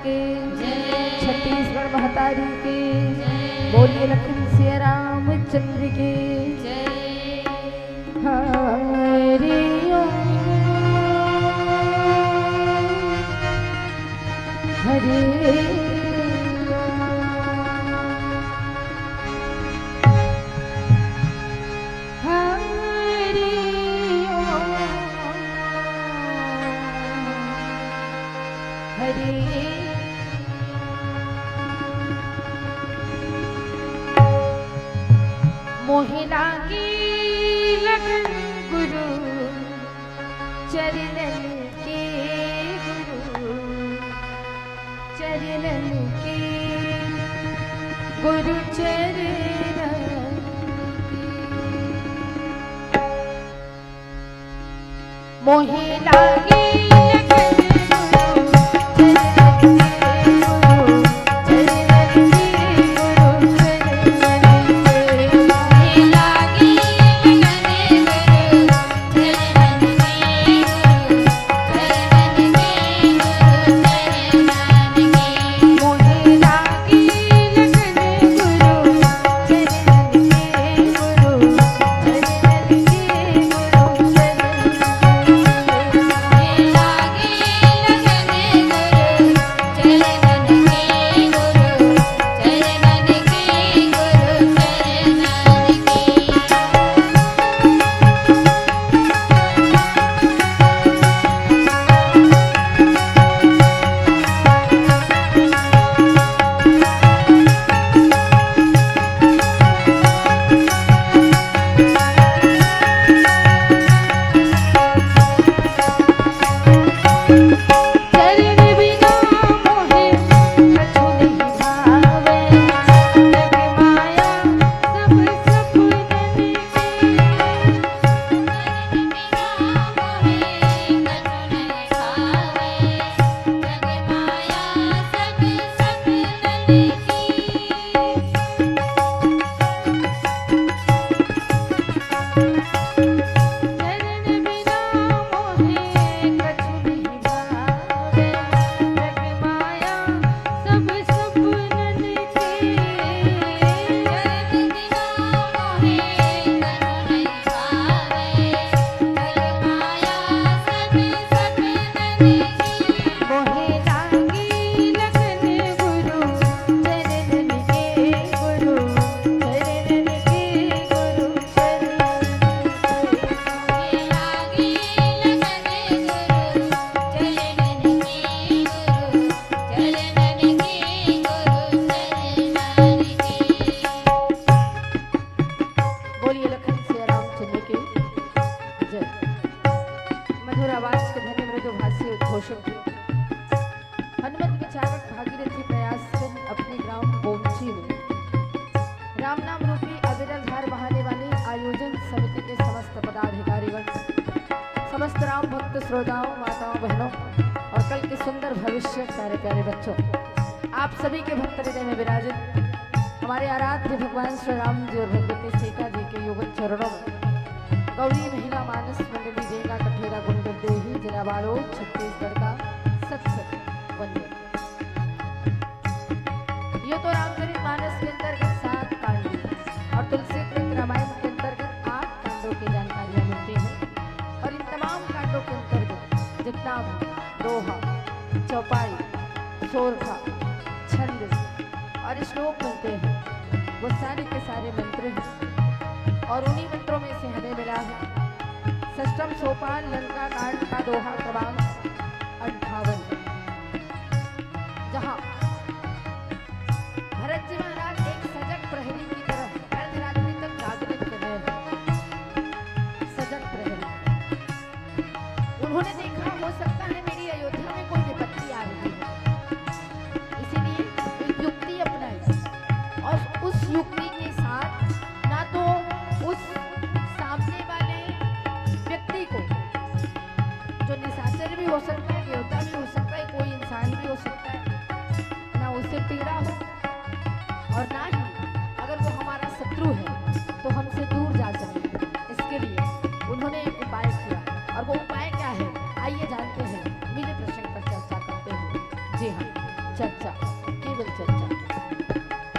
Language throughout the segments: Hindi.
के, छत्तीसगढ़ महतारी के, बोलिए लखन सिया रामचंद्र के। हरि ओम हरि मोहिला की लगन गुरु चरणन के, गुरु चरणन के, गुरु चरणन के। मोहिला की हनुमत विचारक भागीरथी प्रयास अपने ग्राम बोमची में राम नाम रूपी अविरल धार बहाने वाले आयोजन समिति के समस्त पदाधिकारीगण, समस्त राम भक्त श्रोताओं, माताओं, बहनों और कल के सुंदर भविष्य प्यारे प्यारे बच्चों, आप सभी के भक्त हृदय में विराजित हमारे आराध्य भगवान श्री राम जी और भगवती सीता जी के युगल चरणों में गौरी महिला मानस मंडली देगा कठेरा गुंडल देही जिला बालोद छत्तीसगढ़ का सत सत वंदन। ये तो रामचरित मानस के अंतर्गत 7 कांड और तुलसी कृत रामायण के अंतर्गत 8 कांडों की जानकारियां मिलती हैं और इन तमाम कांडों के अंतर्गत जितना दोहा, चौपाई, सोरठा, छंद और श्लोक मिलते हैं वो सारे के सारे मंत्र हैं और उन्हीं मंत्रों में से हमें मिला है षष्ठम सोपान लंका कांड का दोहा क्रमांक 58, जहां भरत जी महाराज एक सजग प्रहरी की तरह अर्धरात्रि तक जागृत कर रहे हैं। सजग प्रहरी, उन्होंने देखा हो सकता है मेरी अयोध्या में कोई विपत्ति आ रही है, इसीलिए एक युक्ति अपनाई और उस युक्ति के साथ ना तो उस सामने वाले व्यक्ति को, जो निशाचर भी हो सकता है, देवता भी हो सकता है, कोई इंसान भी हो सकता है, ना उसे पीड़ा हो और ना ही अगर वो हमारा शत्रु है तो हमसे दूर जा सके। इसके लिए उन्होंने एक उपाय किया और वो उपाय क्या है आइए जानते हैं, मेरे प्रसंग पर चर्चा करते हैं। जी हाँ, चर्चा, केवल चर्चा।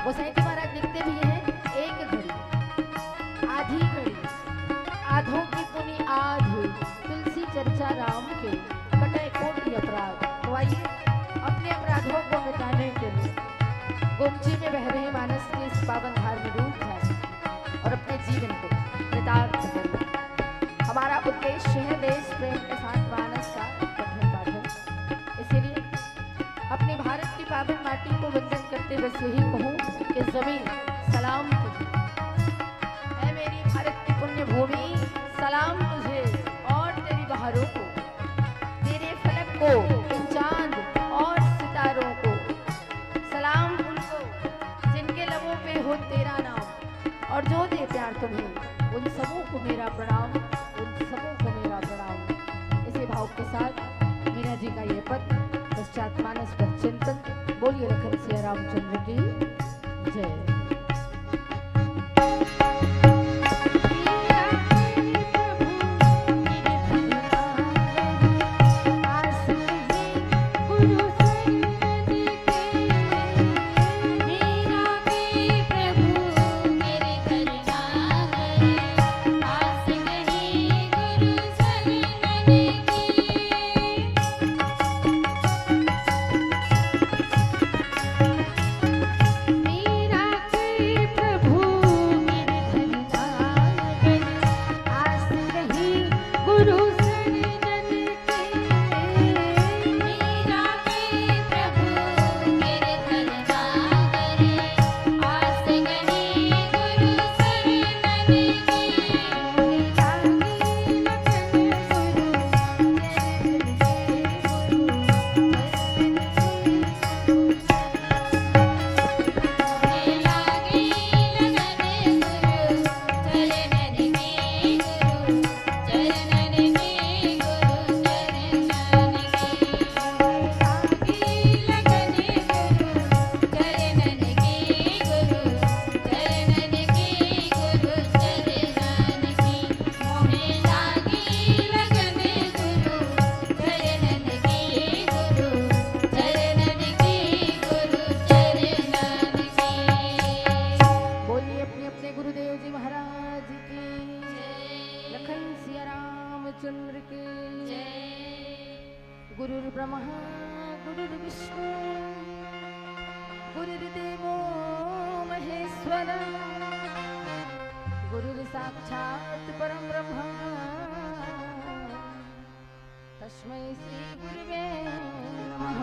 गोसाई जी महाराज लिखते भी हैं, एक घड़ी आधी घड़ी आधों की पुनि आध, तुलसी चर्चा राम के कटे कोटि अपराध। तो आइए अपने अपराधों को मिटाने के लिए गोमती में बह रहे मानस के इस पावन धार में डूब जाए और अपने जीवन को कृतार्थ करें। हमारा उद्देश्य है देश प्रेम के साथ मानस का पठन पाठन। इसीलिए अपने भारत की पावन माटी को वंदन करते बस यही कहूँ कि जमीन सलाम तुझे, ऐ मेरी भारत की पुण्य भूमि सलाम तुझे, और तेरी बहारों को, तेरे फलक को, चांद और सितारों को सलाम उनको जिनके लबों पे हो तेरा नाम, और जो दे प्यार तुम्हें उन सबों को मेरा प्रणाम, उन सबों को मेरा प्रणाम। इसी भाव के साथ मीरा जी का ये पद पश्चात मानस पर चिंतन। बोलिए लखन सिया रामचंद्र की जय। गुरुर्ब्रह्मा गुरुर्विष्णु गुरुर्देवो महेश्वर गुरुर्साक्षात् परं ब्रह्म तस्मै श्री गुरुवे नमः।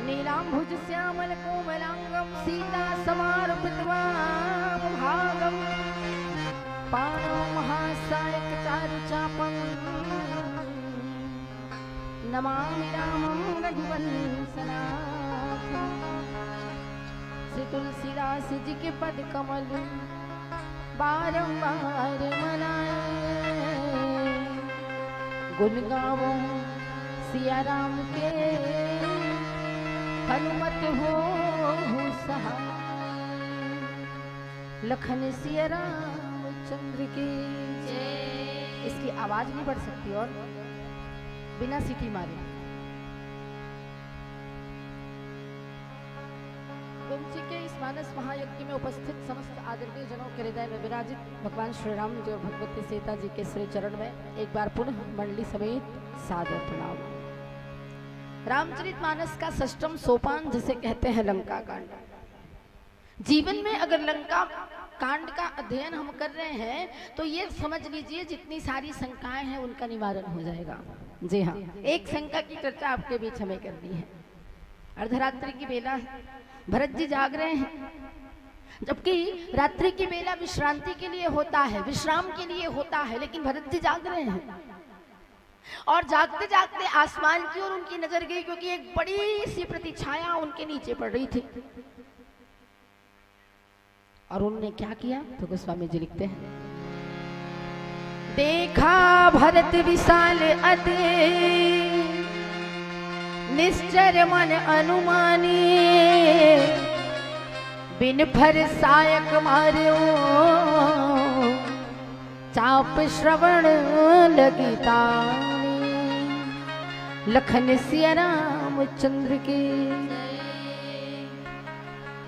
नीलाम्भुज श्यामल कोमलांगं सीता समारुपितवामभागं पाणौ महासायक चारुचापं नमामि रामं रघुवंशनाथं। श्री तुलसीदास जी के पद कमल बारंबार मनाए, गुण गावो सिया राम के हनुमत हो सहाय। लखन सिया रामचंद्र की जय। इसकी आवाज नहीं बढ़ सकती और बिना सीटी मारे। गोमती के इस मानस महायज्ञ में उपस्थित समस्त आदरणीय जनों के हृदय में विराजित भगवान श्री राम जी और भगवती सीता जी के श्री चरण में एक बार पुनः मंडली समेत सादर प्रणाम। रामचरितमानस का षष्ठम सोपान जिसे कहते हैं लंका कांड। जीवन में अगर लंका कांड का अध्ययन हम कर रहे हैं तो ये समझ लीजिए जितनी सारी शंकाएं हैं उनका निवारण हो जाएगा। जी हाँ, एक शंका की चर्चा आपके बीच हमें करनी है। अर्धरात्रि की बेला भरत जी जाग रहे हैं, जबकि रात्रि की बेला विश्रांति के लिए होता है, विश्राम के लिए होता है, लेकिन भरत जी जाग रहे हैं और जागते जागते आसमान की ओर उनकी नजर गई, क्योंकि एक बड़ी सी प्रतिछाया उनके नीचे पड़ रही थी। और उन्होंने क्या किया तो गोस्वामी जी लिखते हैं, देखा भरत विशाल अति निश्चर मन अनुमानी, बिन भर सायक मार्यो चाप श्रवण लगी तानी। लखन सिया रामचंद्र के।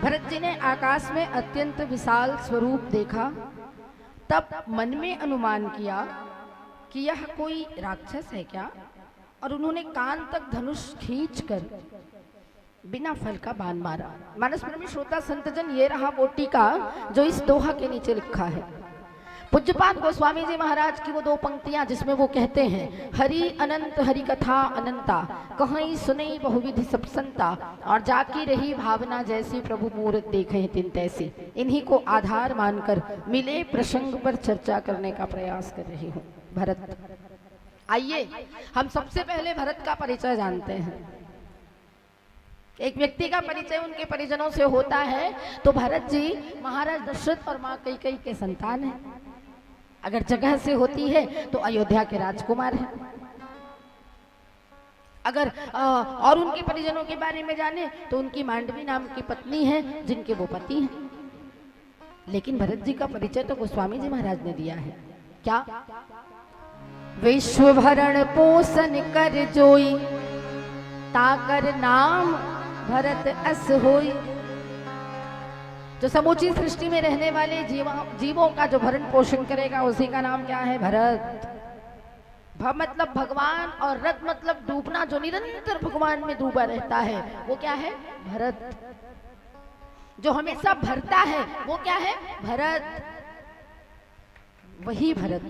भरत जी ने आकाश में अत्यंत विशाल स्वरूप देखा, तब मन में अनुमान किया कि यह कोई राक्षस है क्या, और उन्होंने कान तक धनुष खींचकर बिना फल का बाण मारा। मानस प्रेमी श्रोता संतजन, ये रहा वो टीका जो इस दोहा के नीचे लिखा है। पूज्यपाद गोस्वामी जी महाराज की वो दो पंक्तियां जिसमें वो कहते हैं, हरि अनंत हरि कथा अनंता, कहीं सुनई बहुविधि सब संता, और जाकी रही भावना जैसी प्रभु मूरत देखे तिन तैसी। इन्हीं को आधार मानकर मिले प्रसंग पर चर्चा करने का प्रयास कर रही हूँ। भरत, आइए हम सबसे पहले भरत का परिचय जानते हैं। एक व्यक्ति का परिचय उनके परिजनों से होता है, तो भरत जी महाराज दशरथ और माँ कैकेयी के संतान हैं। अगर जगह से होती है तो अयोध्या के राजकुमार हैं। अगर और उनके परिजनों के बारे में जाने तो उनकी मांडवी नाम की पत्नी है जिनके वो पति हैं। लेकिन भरत जी का परिचय तो गोस्वामी जी महाराज ने दिया है। क्या? विश्व भरण पोषण कर जोई, ताकर नाम भरत अस होई। जो समूची सृष्टि में रहने वाले जीवों का जो भरण पोषण करेगा उसी का नाम क्या है? भरत। भ मतलब भगवान, और रत मतलब डूबना, जो निरंतर भगवान में डूबा रहता है वो क्या है? भरत। जो हमेशा भरता है वो क्या है? भरत। वही भरत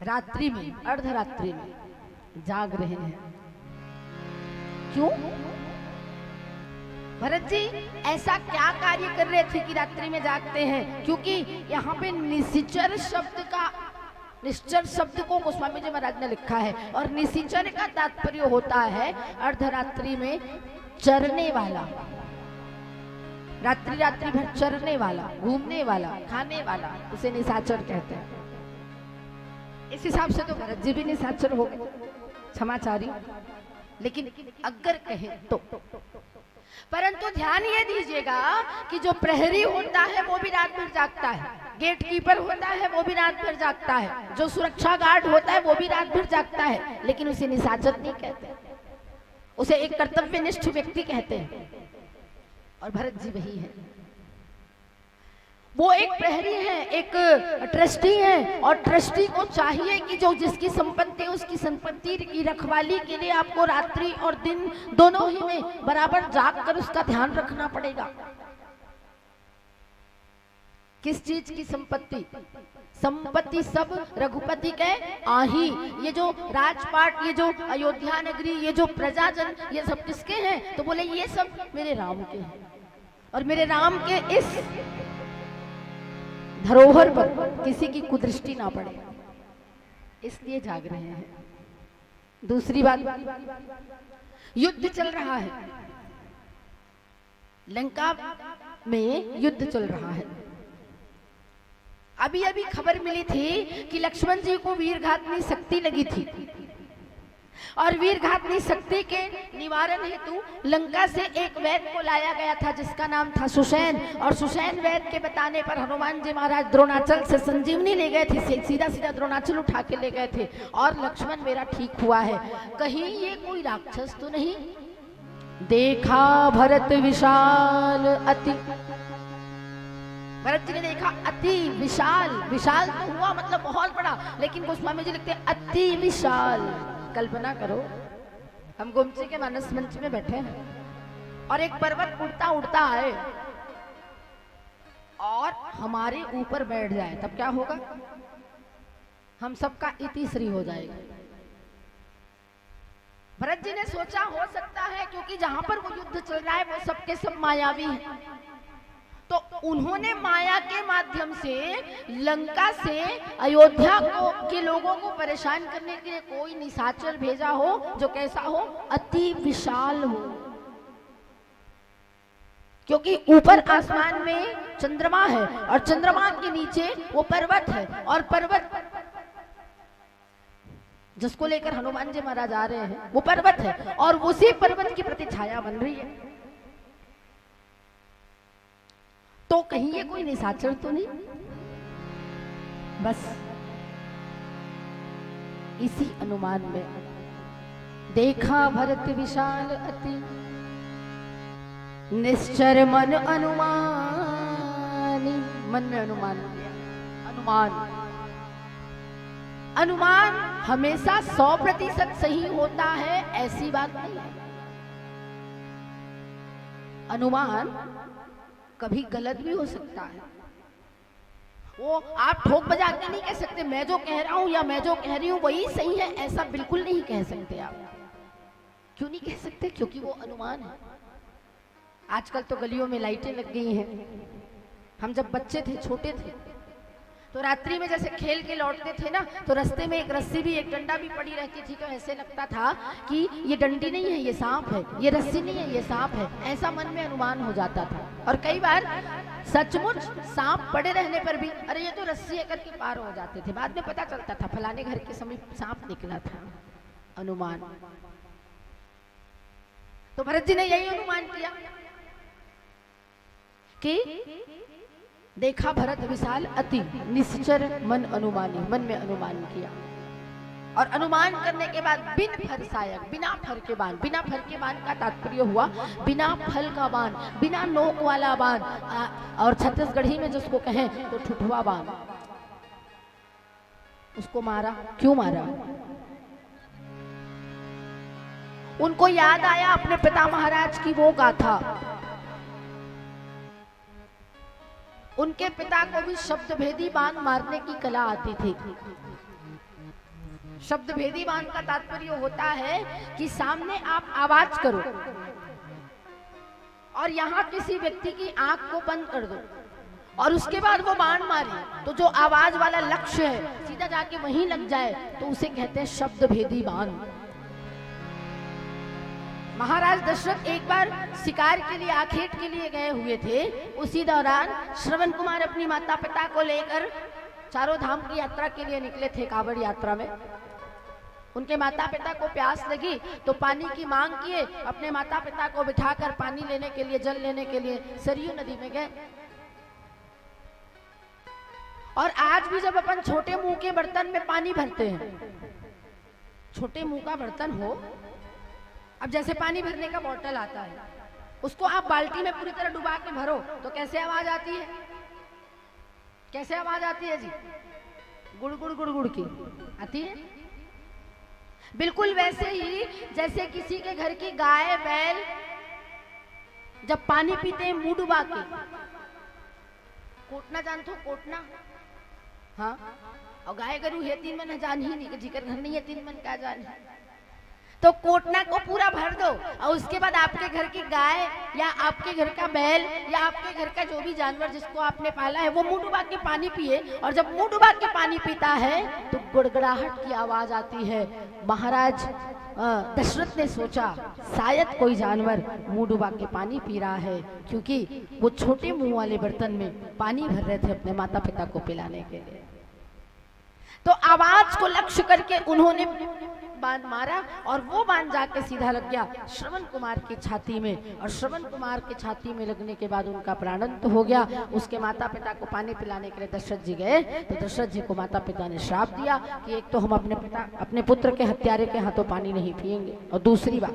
रात्रि में, अर्धरात्रि में जाग रहे हैं। क्यों? भरत जी ऐसा क्या कार्य कर रहे थे कि रात्रि में जागते हैं? क्योंकि यहाँ पे निशिचर शब्द को गोस्वामी जी महाराज ने लिखा है, और निशिचर का तात्पर्य होता है अर्धरात्रि में चरने वाला, रात्रि रात्रि भर चरने वाला, घूमने वाला, खाने वाला, उसे निशाचर कहते हैं। इस हिसाब से तो भरत जी भी निशाचर हो गए, क्षमाचारी। लेकिन अगर कहे तो, परंतु ध्यान ये दीजिएगा कि जो प्रहरी होता है वो भी रात भर जागता है, गेट कीपर होता है वो भी रात भर जागता है, जो सुरक्षा गार्ड होता है वो भी रात भर जागता है, लेकिन उसे निशाचर नहीं कहते, उसे एक कर्तव्यनिष्ठ व्यक्ति कहते हैं। और भरत जी वही है, वो एक प्रहरी है, एक ट्रस्टी है, और ट्रस्टी को चाहिए कि जो जिसकी संपत्ति है उसकी संपत्ति की रखवाली के लिए आपको रात्रि और दिन दोनों ही में बराबर जाग कर उसका ध्यान रखना पड़ेगा। किस चीज की संपत्ति? संपत्ति सब रघुपति के आही। ये जो राजपाट, ये जो अयोध्या नगरी, ये जो प्रजाजन, ये सब किसके हैं? तो बोले ये सब मेरे राम के हैं, और मेरे राम के इस धरोहर पर किसी की कुदृष्टि ना पड़े, इसलिए जाग रहे हैं। दूसरी बात, युद्ध चल रहा है, लंका में युद्ध चल रहा है। अभी अभी खबर मिली थी कि लक्ष्मण जी को वीरघातनी शक्ति लगी थी, और वीरघातनी शक्ति के निवारण हेतु लंका से एक वैद्य को लाया गया था जिसका नाम था सुषैन। और सुषैन वैद्य के बताने पर हनुमान जी महाराज द्रोणाचल से संजीवनी ले गए थे, सीधा सीधा द्रोणाचल उठा के ले गए थे, और लक्ष्मण मेरा ठीक हुआ है। कहीं ये कोई राक्षस तो नहीं? देखा भरत विशाल अति, भरत जी ने देखा अति विशाल, विशाल तो हुआ मतलब बहुत बड़ा, लेकिन गोस्वामी जी लिखते हैं अति विशाल। कल्पना करो, हम गोमती के मानस मंच में बैठे हैं और एक पर्वत उड़ता उड़ता आए और हमारे ऊपर बैठ जाए, तब क्या होगा? हम सबका इति श्री हो जाएगा। भरत जी ने सोचा हो सकता है क्योंकि जहां पर वो युद्ध चल रहा है वो सबके सब मायावी हैं, तो उन्होंने माया के माध्यम से लंका से अयोध्या के लोगों को परेशान करने के लिए कोई निशाचर भेजा हो जो कैसा हो? अति विशाल हो। क्योंकि ऊपर आसमान में चंद्रमा है और चंद्रमा के नीचे वो पर्वत है, और पर्वत जिसको लेकर हनुमान जी महाराज आ रहे हैं वो पर्वत है, और उसी पर्वत की प्रति छाया बन रही है। तो कहीं ये कोई निशाचर तो नहीं? बस इसी अनुमान में देखा भरत विशाल अति निश्चर मन अनुमानी। मन में अनुमान अनुमान अनुमान हमेशा 100% सही होता है ऐसी बात नहीं है। अनुमान कभी गलत भी हो सकता है। वो आप ठोक बजा के नहीं कह सकते मैं जो कह रहा हूं या मैं जो कह रही हूं वही सही है, ऐसा बिल्कुल नहीं कह सकते आप। क्यों नहीं कह सकते? क्योंकि वो अनुमान है। आजकल तो गलियों में लाइटें लग गई हैं। हम जब बच्चे थे, छोटे थे, तो रात्रि में जैसे खेल के लौटते थे ना, तो रास्ते में एक रस्सी भी, एक डंडा भी पड़ी रहती थी, तो ऐसे लगता था कि ये डंडी नहीं है, ये सांप है, ये रस्सी नहीं है, ये सांप है। ऐसा मन में अनुमान हो जाता था। और कई बार सचमुच सांप पड़े रहने पर भी अरे ये तो रस्सी है करके पार हो जाते थे। बाद में पता चलता था फलाने घर के समीप सांप निकला था। अनुमान। तो भरत जी ने यही अनुमान किया कि देखा भरत विशाल अति निश्चर मन अनुमानी। मन में अनुमान किया और अनुमान करने के बाद बिन फरसायक, बिना फर के बाण। बिना फर के बाण का तात्पर्य हुआ बिना फल का बाण, बिना नोक वाला बाण, और छत्तीसगढ़ी में जिसको कहें तो ठुठुआ बाण। उसको मारा। क्यों मारा? उनको याद आया अपने पिता महाराज की वो गाथा। उनके पिता को भी शब्द भेदी बाण मारने की कला आती थी। शब्द भेदी बाण का तात्पर्य होता है कि सामने आप आवाज करो और यहां किसी व्यक्ति की आंख को बंद कर दो और उसके बाद वो बाण मारे, तो जो आवाज वाला लक्ष्य है सीधा जाके वहीं लग जाए, तो उसे कहते हैं शब्द भेदी बाण। महाराज दशरथ एक बार शिकार के लिए, आखेट के लिए गए हुए थे। उसी दौरान श्रवण कुमार अपनी माता पिता को लेकर चारों धाम की यात्रा के लिए निकले थे, कांवड़ यात्रा में। उनके माता पिता को प्यास लगी तो पानी की मांग किए। अपने माता पिता को बिठाकर पानी लेने के लिए, जल लेने के लिए सरयू नदी में गए। और आज भी जब अपन छोटे मुंह के बर्तन में पानी भरते हैं, छोटे मुंह का बर्तन हो, अब जैसे पानी भरने का बोतल आता है, उसको आप बाल्टी में पूरी तरह डुबा के भरो तो कैसे आवाज आती है? कैसे आवाज आती है जी? गुड़ गुड़ गुड़ गुड़ की आती है। बिल्कुल वैसे ही जैसे किसी के घर की गाय बैल जब पानी पीते हैं मुंह डुबा के। कोटना जानते हो? कोटना, हाँ। और गाय गरू है तीन मन जान ही नहीं, जिकर घर नहीं है तीन मन का जान है। तो कोटना को पूरा भर दो और उसके बाद आपके घर की गाय या आपके घर का बैल या आपके घर का जो भी जानवर जिसको आपने पाला है वो मुंह डुबा के पानी पिए। और जब मुंह डुबा के पानी पीता है तो गुड़गड़ाहट की आवाज आती है। महाराज दशरथ ने सोचा शायद कोई जानवर मुंह डुबा के पानी पी रहा है, क्योंकि वो छोटे मुंह वाले बर्तन में पानी भर रहे थे अपने माता पिता को पिलाने के लिए। तो आवाज को लक्ष्य करके उन्होंने बाण मारा और वो बाण जाके सीधा लग गया श्रवण कुमार की छाती में। और श्रवण कुमार की छाती में लगने के बाद उनका प्राणांत हो गया। उसके माता पिता को पानी पिलाने के लिए दशरथ जी गए तो दशरथ जी को माता पिता ने श्राप दिया कि एक तो हम अपने पुत्र के हत्यारे के हाथों पानी नहीं पिएंगे, और दूसरी बात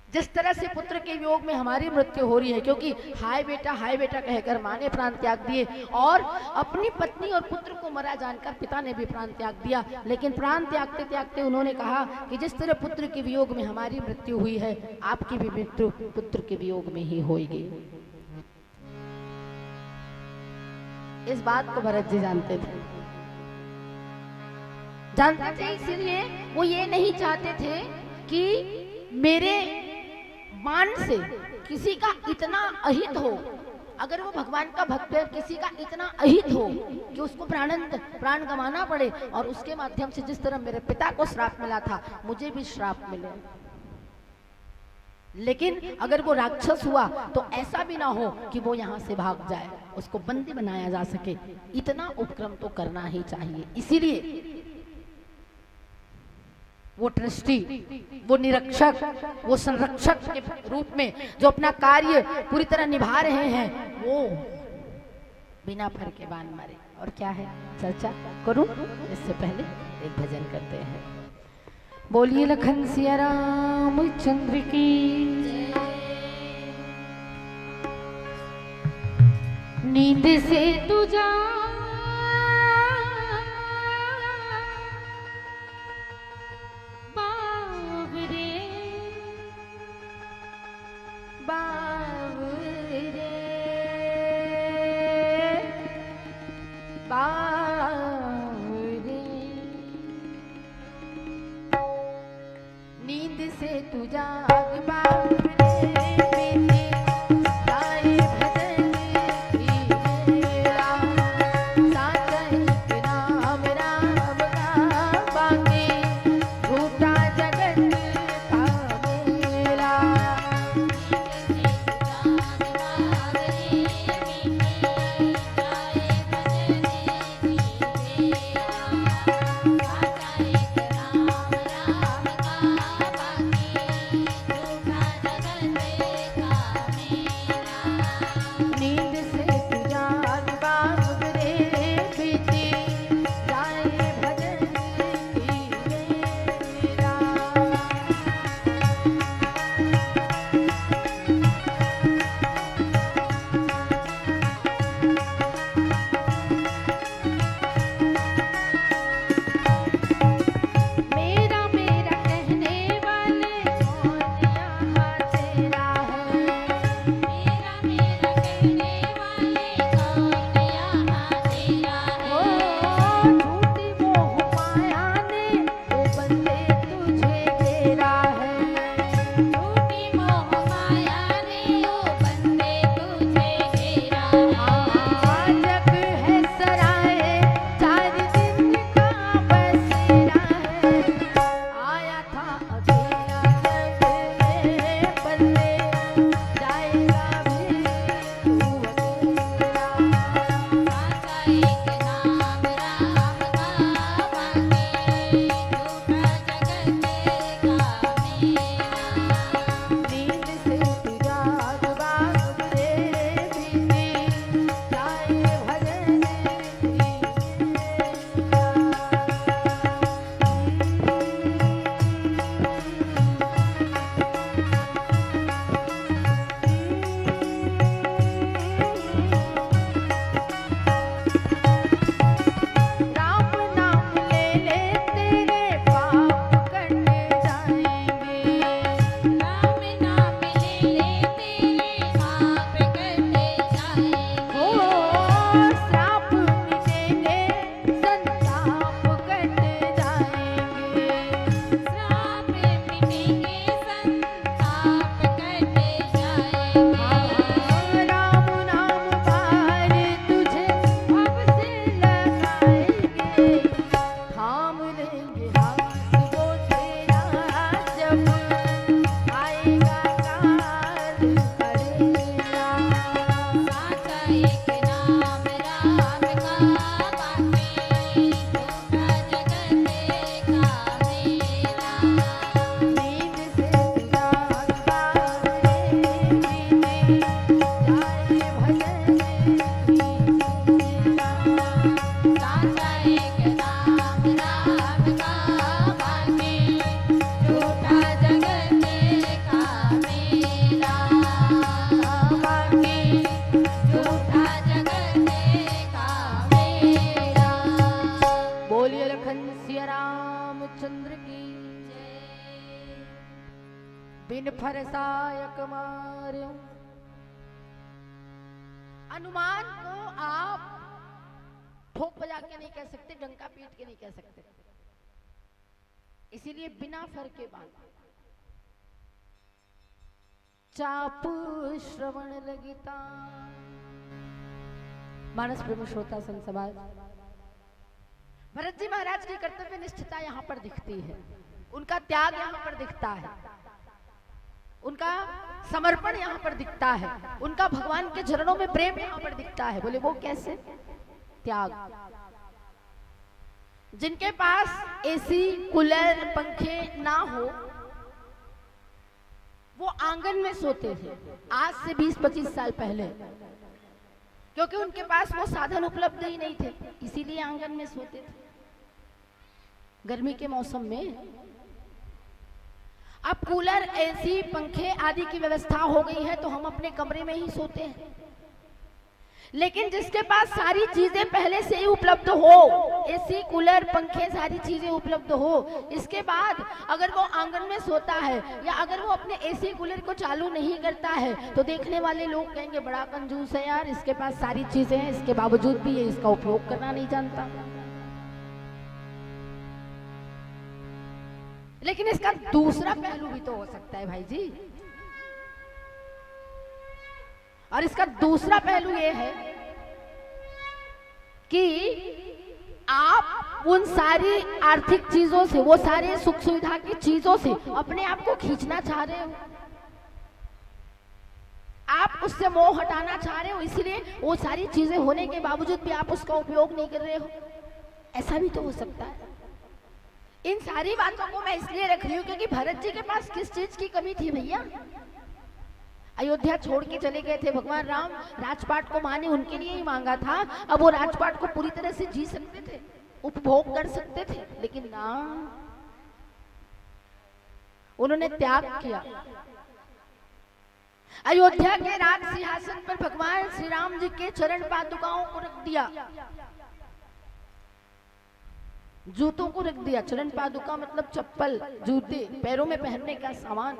जिस तरह से पुत्र के वियोग में हमारी मृत्यु हो रही है, क्योंकि हाय बेटा कहकर माँ ने प्राण त्याग दिए और अपनी पत्नी और पुत्र को मरा जानकर पिता ने भी प्राण त्याग दिया। लेकिन प्राण त्यागते त्यागते उन्होंने कहा कि जिस तरह पुत्र के वियोग में हमारी मृत्यु हुई है, आपकी भी मृत्यु पुत्र के वियोग में ही होगी। इस बात को भरत जी जानते थे, इसीलिए वो ये नहीं चाहते थे कि मेरे बाण से किसी का इतना अहित हो। अगर वो भगवान का भक्त है, किसी का इतना अहित हो कि उसको प्राण गंवाना पड़े, और उसके माध्यम से जिस तरह मेरे पिता को श्राप मिला था मुझे भी श्राप मिले। लेकिन अगर वो राक्षस हुआ तो ऐसा भी ना हो कि वो यहाँ से भाग जाए, उसको बंदी बनाया जा सके। इतना उपक्रम तो करना ही चाहिए। इसीलिए वो ट्रस्टी, वो निरीक्षक, वो संरक्षक के रूप में जो अपना कार्य पूरी तरह निभा रहे हैं, वो बिना फर के बाण मारे। और क्या है चर्चा करूं इससे पहले एक भजन करते हैं। बोलिए लखन सिया राम चंद्र की। नींद से तू जा नींद से तू जाग बाबरे बिन फरसायक मार्यो। अनुमान को आप ठोक बजा के नहीं कह सकते, डंका पीट के नहीं कह सकते, इसीलिए बिना फर के बात। चाप श्रवण लगिता। मानस प्रेम श्रोता संत समाज, भरत जी महाराज की कर्तव्य निष्ठता यहाँ पर दिखती है, उनका त्याग यहाँ पर दिखता है, उनका समर्पण यहाँ पर दिखता है, उनका भगवान के चरणों में प्रेम यहाँ पर दिखता है। बोले वो कैसे? त्याग। जिनके पास एसी कूलर पंखे ना हो वो आंगन में सोते थे आज से 20-25 साल पहले, क्योंकि उनके पास वो साधन उपलब्ध ही नहीं थे, इसीलिए आंगन में सोते थे गर्मी के मौसम में। अब कूलर, एसी, पंखे आदि की व्यवस्था हो गई है तो हम अपने कमरे में ही सोते हैं। लेकिन जिसके पास सारी चीजें पहले से ही उपलब्ध हो, एसी, कूलर, पंखे, सारी चीजें उपलब्ध हो, इसके बाद अगर वो आंगन में सोता है या अगर वो अपने एसी कूलर को चालू नहीं करता है तो देखने वाले लोग कहेंगे बड़ा कंजूस है यार, इसके पास सारी चीजें हैं, इसके बावजूद भी ये इसका उपयोग करना नहीं जानता। लेकिन इसका दूसरा पहलू भी तो हो सकता है भाई जी, और इसका दूसरा पहलू ये है कि आप उन सारी आर्थिक चीजों से, वो सारे सुख सुविधा की चीजों से अपने आप को खींचना चाह रहे हो, आप उससे मोह हटाना चाह रहे हो, इसलिए वो सारी चीजें होने के बावजूद भी आप उसका उपयोग नहीं कर रहे हो। ऐसा भी तो हो सकता है। इन सारी बातों को मैं इसलिए रख रही हूँ क्योंकि भरत जी के पास किस चीज की कमी थी भैया? अयोध्या छोड़ के चले गए थे भगवान राम, राजपाट को माँ ने उनके लिए ही मांगा था। अब वो राजपाट को पूरी तरह से जी सकते थे, उपभोग कर सकते थे, लेकिन ना, उन्होंने त्याग किया। अयोध्या के राज सिंहासन पर भगवान श्री राम जी के चरण पादुकाओं को रख दिया, जूतों को रख दिया। चरण पादुका मतलब चप्पल, जूते, पैरों में पहनने का सामान।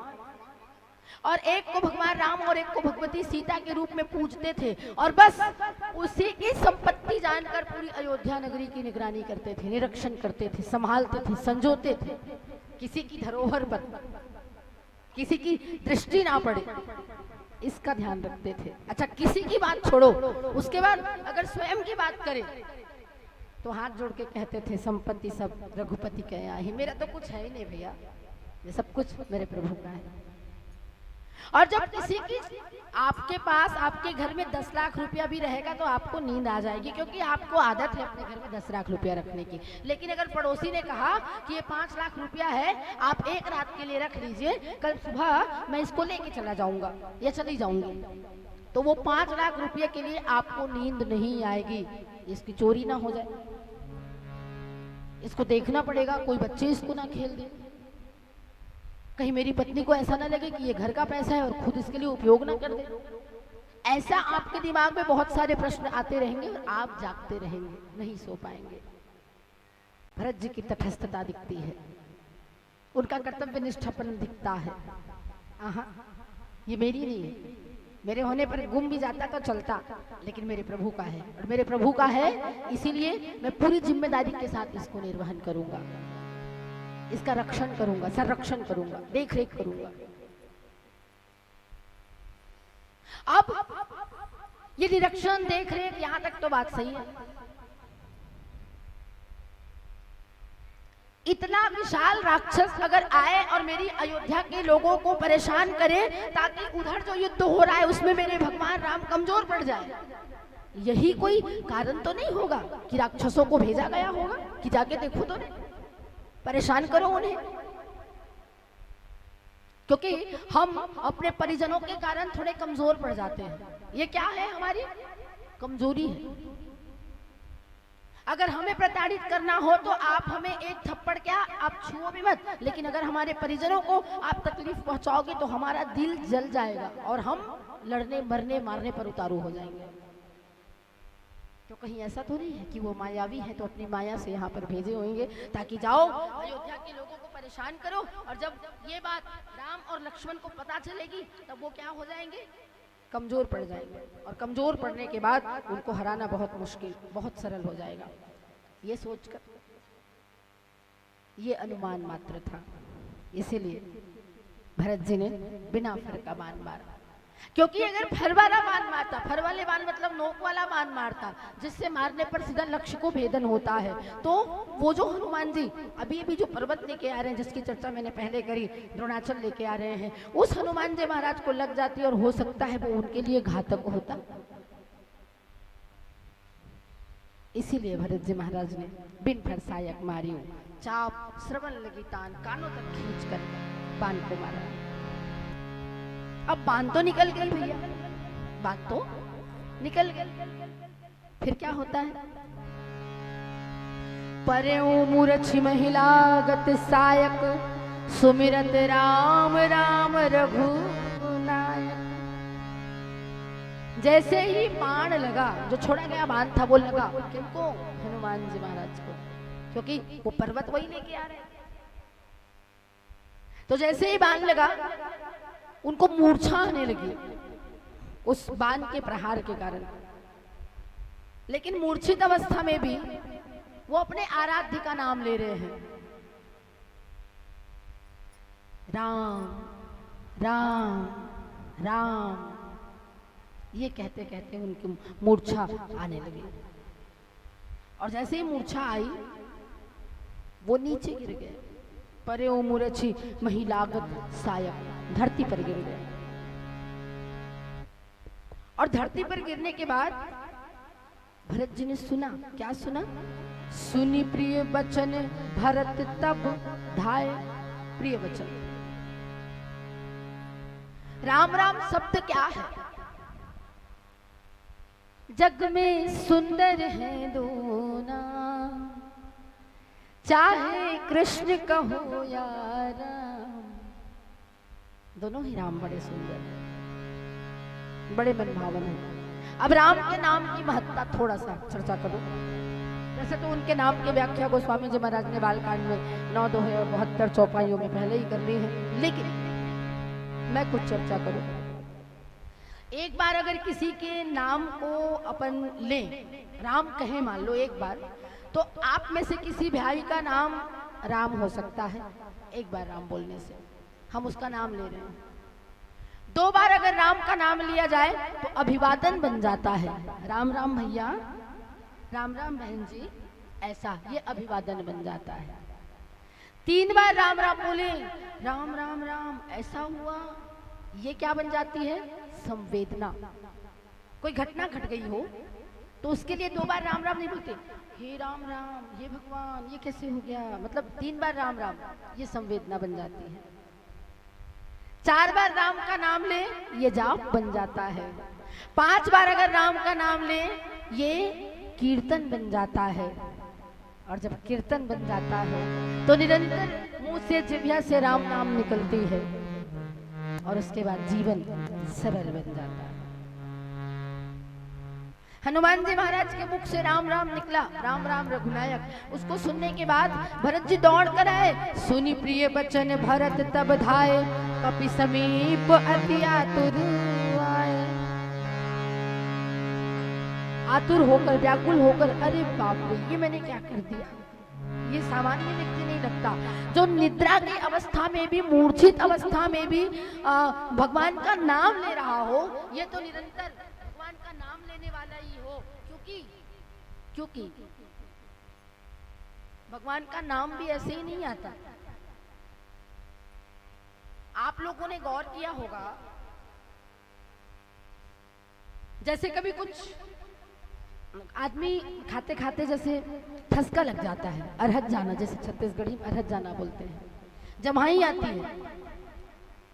और एक को भगवान राम और एक को भगवती सीता के रूप में पूजते थे और बस उसी की संपत्ति जानकर पूरी अयोध्या नगरी की निगरानी करते थे, निरीक्षण करते थे, संभालते थे, संजोते थे, किसी की धरोहर पर किसी की दृष्टि ना पड़े, इसका ध्यान रखते थे। अच्छा, किसी की बात छोड़ो, उसके बाद अगर स्वयं की बात करें तो हाथ जोड़ के कहते थे संपत्ति सब रघुपति के यहाँ ही, मेरा तो कुछ है ही नहीं भैया, ये सब कुछ मेरे प्रभु का है। और जब किसी की आपके पास, आपके घर में 10 लाख रुपया भी रहेगा तो आपको नींद आ जाएगी, क्योंकि आपको आदत है अपने घर में 10 लाख रुपया रखने की। लेकिन अगर पड़ोसी ने कहा कि ये 5 लाख रुपया है, आप एक रात के लिए रख लीजिए, कल सुबह मैं इसको लेके चला जाऊंगा या चली जाऊंगी, तो वो 5 लाख रुपये के लिए आपको नींद नहीं आएगी। इसकी चोरी ना हो जाए, इसको देखना पड़ेगा, कोई बच्चे इसको ना खेल दे, कहीं मेरी पत्नी को ऐसा ना लगे कि ये घर का पैसा है और खुद इसके लिए उपयोग ना कर दे। ऐसा आपके दिमाग में बहुत सारे प्रश्न आते रहेंगे और आप जागते रहेंगे, नहीं सो पाएंगे। भरत जी की तटस्थता दिखती है, उनका कर्तव्य निष्ठापन दिखता है। आहा, ये मेरी नहीं है, मेरे होने पर गुम भी जाता तो चलता, लेकिन मेरे प्रभु का है, और मेरे प्रभु का है इसीलिए मैं पूरी जिम्मेदारी के साथ इसको निर्वहन करूंगा, इसका रक्षण करूंगा, संरक्षण करूंगा, देख रेख करूंगा। अब ये निरीक्षण, देख रेख, यहां तक तो बात सही है। इतना विशाल राक्षस अगर आए और मेरी अयोध्या के लोगों को परेशान करे ताकि उधर जो युद्ध हो रहा है उसमें मेरे भगवान राम कमजोर पड़ जाए, यही कोई कारण तो नहीं होगा कि राक्षसों को भेजा गया होगा कि जाके देखो तो नहीं, परेशान करो उन्हें? क्योंकि हम अपने परिजनों के कारण थोड़े कमजोर पड़ जाते हैं। ये क्या है? हमारी कमजोरी है। अगर हमें प्रताड़ित करना हो तो आप हमें एक थप्पड़ क्या, आप छुओ भी मत, लेकिन अगर हमारे परिजनों को आप तकलीफ पहुंचाओगे तो हमारा दिल जल जाएगा और हम लड़ने, मरने, मारने पर उतारू हो जाएंगे। तो कहीं ऐसा तो नहीं है कि वो मायावी है तो अपनी माया से यहाँ पर भेजे होंगे ताकि जाओ अयोध्या के लोगों को परेशान करो, और जब ये बात राम और लक्ष्मण को पता चलेगी तब वो क्या हो जाएंगे? कमजोर पड़ जाएंगे, और कमजोर पड़ने के बाद उनको हराना बहुत मुश्किल, बहुत सरल हो जाएगा। ये सोचकर, ये अनुमान मात्र था, इसीलिए भरत जी ने बिना फर का बाण मारा। क्योंकि अगर फर वाला बाण मारता, फर वाले बाण मतलब नोक वाला बाण मारता जिससे मारने पर सीधा लक्ष्य को भेदन होता है, तो वो जो हनुमान जी अभी अभी जो पर्वत लेके आ रहे हैं, जिसकी चर्चा मैंने पहले करी, द्रोणाचल लेके आ रहे हैं, उस हनुमान जी महाराज को लग जाती और हो सकता है वो उनके लिए घातक होता। इसीलिए भरत जी महाराज ने बिन फर सायक मारियो, चाप श्रवण लगी तान, कानों तक खींच कर बाण को मारा। अब बाण तो निकल गई भैया, बात तो निकल गए। फिर क्या होता है? परे मूर्छि महिला गत सायक, सुमिरत राम राम रघुनायक। जैसे ही बाण लगा, जो छोड़ा गया बाण था वो लगा किनको? हनुमान जी महाराज को, क्योंकि वो पर्वत वही लेके आ रहे थे। तो जैसे ही बाण लगा उनको मूर्छा आने लगी उस बाण के प्रहार के कारण। लेकिन मूर्छित अवस्था में भी वो अपने आराध्य का नाम ले रहे हैं, राम राम राम। ये कहते कहते उनकी मूर्छा आने लगी, और जैसे ही मूर्छा आई वो नीचे गिर गए। परे ओ मूर्छि महिलागत सायक, धरती पर गिर गए। और धरती पर गिरने के बाद भरत जी ने सुना, क्या सुना? सुनी प्रिय वचन भरत तब धाय। प्रिय वचन, राम राम शब्द क्या है? जग में सुंदर है दो नाम, चाहे कृष्ण कहो या राम। दोनों ही राम बड़े सुंदर हैं, बड़े मनभावन हैं। अब राम के नाम की महत्ता थोड़ा सा चर्चा करो। वैसे तो उनके नाम की व्याख्या गोस्वामी जी महाराज ने बालकांड में 9 दोहे और 72 चौपाइयों में पहले ही कर ली है, लेकिन मैं कुछ चर्चा करूं। एक बार अगर किसी के नाम को अपन लें, राम कहें मान लो एक बार, तो आप में से किसी भाई का नाम राम हो सकता है। एक बार राम बोलने से हम उसका नाम ले रहे हैं। 2 बार अगर राम का नाम लिया जाए तो अभिवादन बन जाता है, राम राम भैया, राम राम बहन जी, ऐसा ये अभिवादन बन जाता है। 3 बार राम राम बोले, राम राम राम, ऐसा हुआ, ये क्या बन जाती है? संवेदना। कोई घटना घट गई हो तो उसके लिए 2 बार राम राम नहीं बोलते, हे राम राम, ये भगवान, ये कैसे हो गया, मतलब 3 बार राम राम, ये संवेदना बन जाती है। 4 बार राम का नाम ले, ये जाप बन जाता है। 5 बार अगर राम का नाम ले, ये कीर्तन बन जाता है। और जब कीर्तन बन जाता है तो निरंतर मुंह से जिह्वा से राम नाम निकलती है, और उसके बाद जीवन सरल बन जाता है। हनुमान जी महाराज के मुख से राम राम निकला, राम राम रघुनायक। उसको सुनने के बाद भरत जी दौड़ कर आए। सुनी प्रिय बचन भरत तब धाये, कपि समीप अति आतुर आए। आतुर होकर, व्याकुल होकर, अरे बाप रे, ये मैंने क्या कर दिया, ये सामान्य व्यक्ति नहीं लगता जो निद्रा की अवस्था में भी, मूर्छित अवस्था में भी भगवान का नाम ले रहा हो। ये तो निरंतर भगवान का नाम लेने वाला ही हो, क्योंकि भगवान का नाम भी ऐसे ही नहीं आता। आप लोगों ने गौर किया होगा, जैसे कभी कुछ आदमी खाते खाते जैसे ठसका लग जाता है, अरहत जाना, जैसे छत्तीसगढ़ी में अरहत जाना बोलते हैं, जमाई आती है,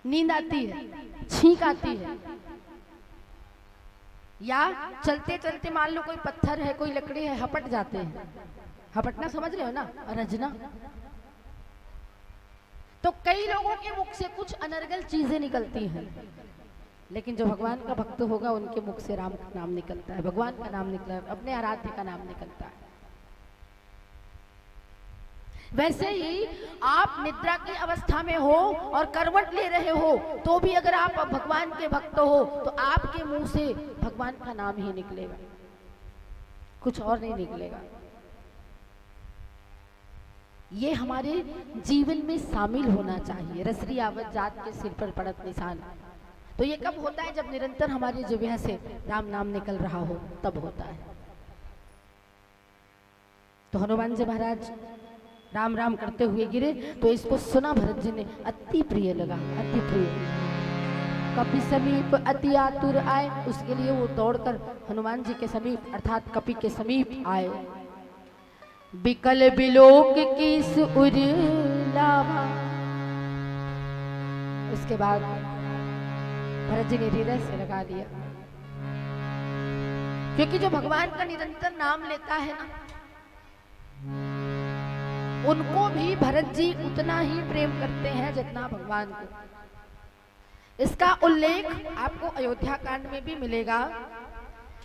नींद आती है, छींक आती है, या चलते चलते मान लो कोई पत्थर है, कोई लकड़ी है, हपट जाते हैं। हपटना समझ रहे हो ना, अरजना। तो कई लोगों के मुख से कुछ अनर्गल चीजें निकलती हैं, लेकिन जो भगवान का भक्त होगा उनके मुख से राम का नाम निकलता है, भगवान का नाम निकलता है, अपने आराध्य का नाम निकलता है। वैसे ही आप निद्रा की अवस्था में हो और करवट ले रहे हो, तो भी अगर आप भगवान के भक्त हो तो आपके मुंह से भगवान का नाम ही निकलेगा, कुछ और नहीं निकलेगा। ये हमारे जीवन में शामिल होना चाहिए। रसरी आवत जात के सिर पर पड़त निशान। तो ये कब होता है? जब निरंतर हमारी जिह्वा से राम नाम निकल रहा हो, तब होता है। तो हनुमान जी महाराज राम राम करते हुए गिरे, तो इसको सुना भरत जी ने, अति प्रिय लगा, अति प्रिय। कपि समीप अति आतुर आए, उसके लिए वो दौड़कर हनुमान जी के समीप अर्थात कपि के समीप आए। बिकल बिलोक कीस उर लावा। उसके बाद भरत जी ने हृदय से लगा लिया, क्योंकि जो भगवान का निरंतर नाम लेता है ना, उनको भी भरत जी उतना ही प्रेम करते हैं जितना भगवान को। इसका उल्लेख आपको अयोध्या कांड में भी मिलेगा।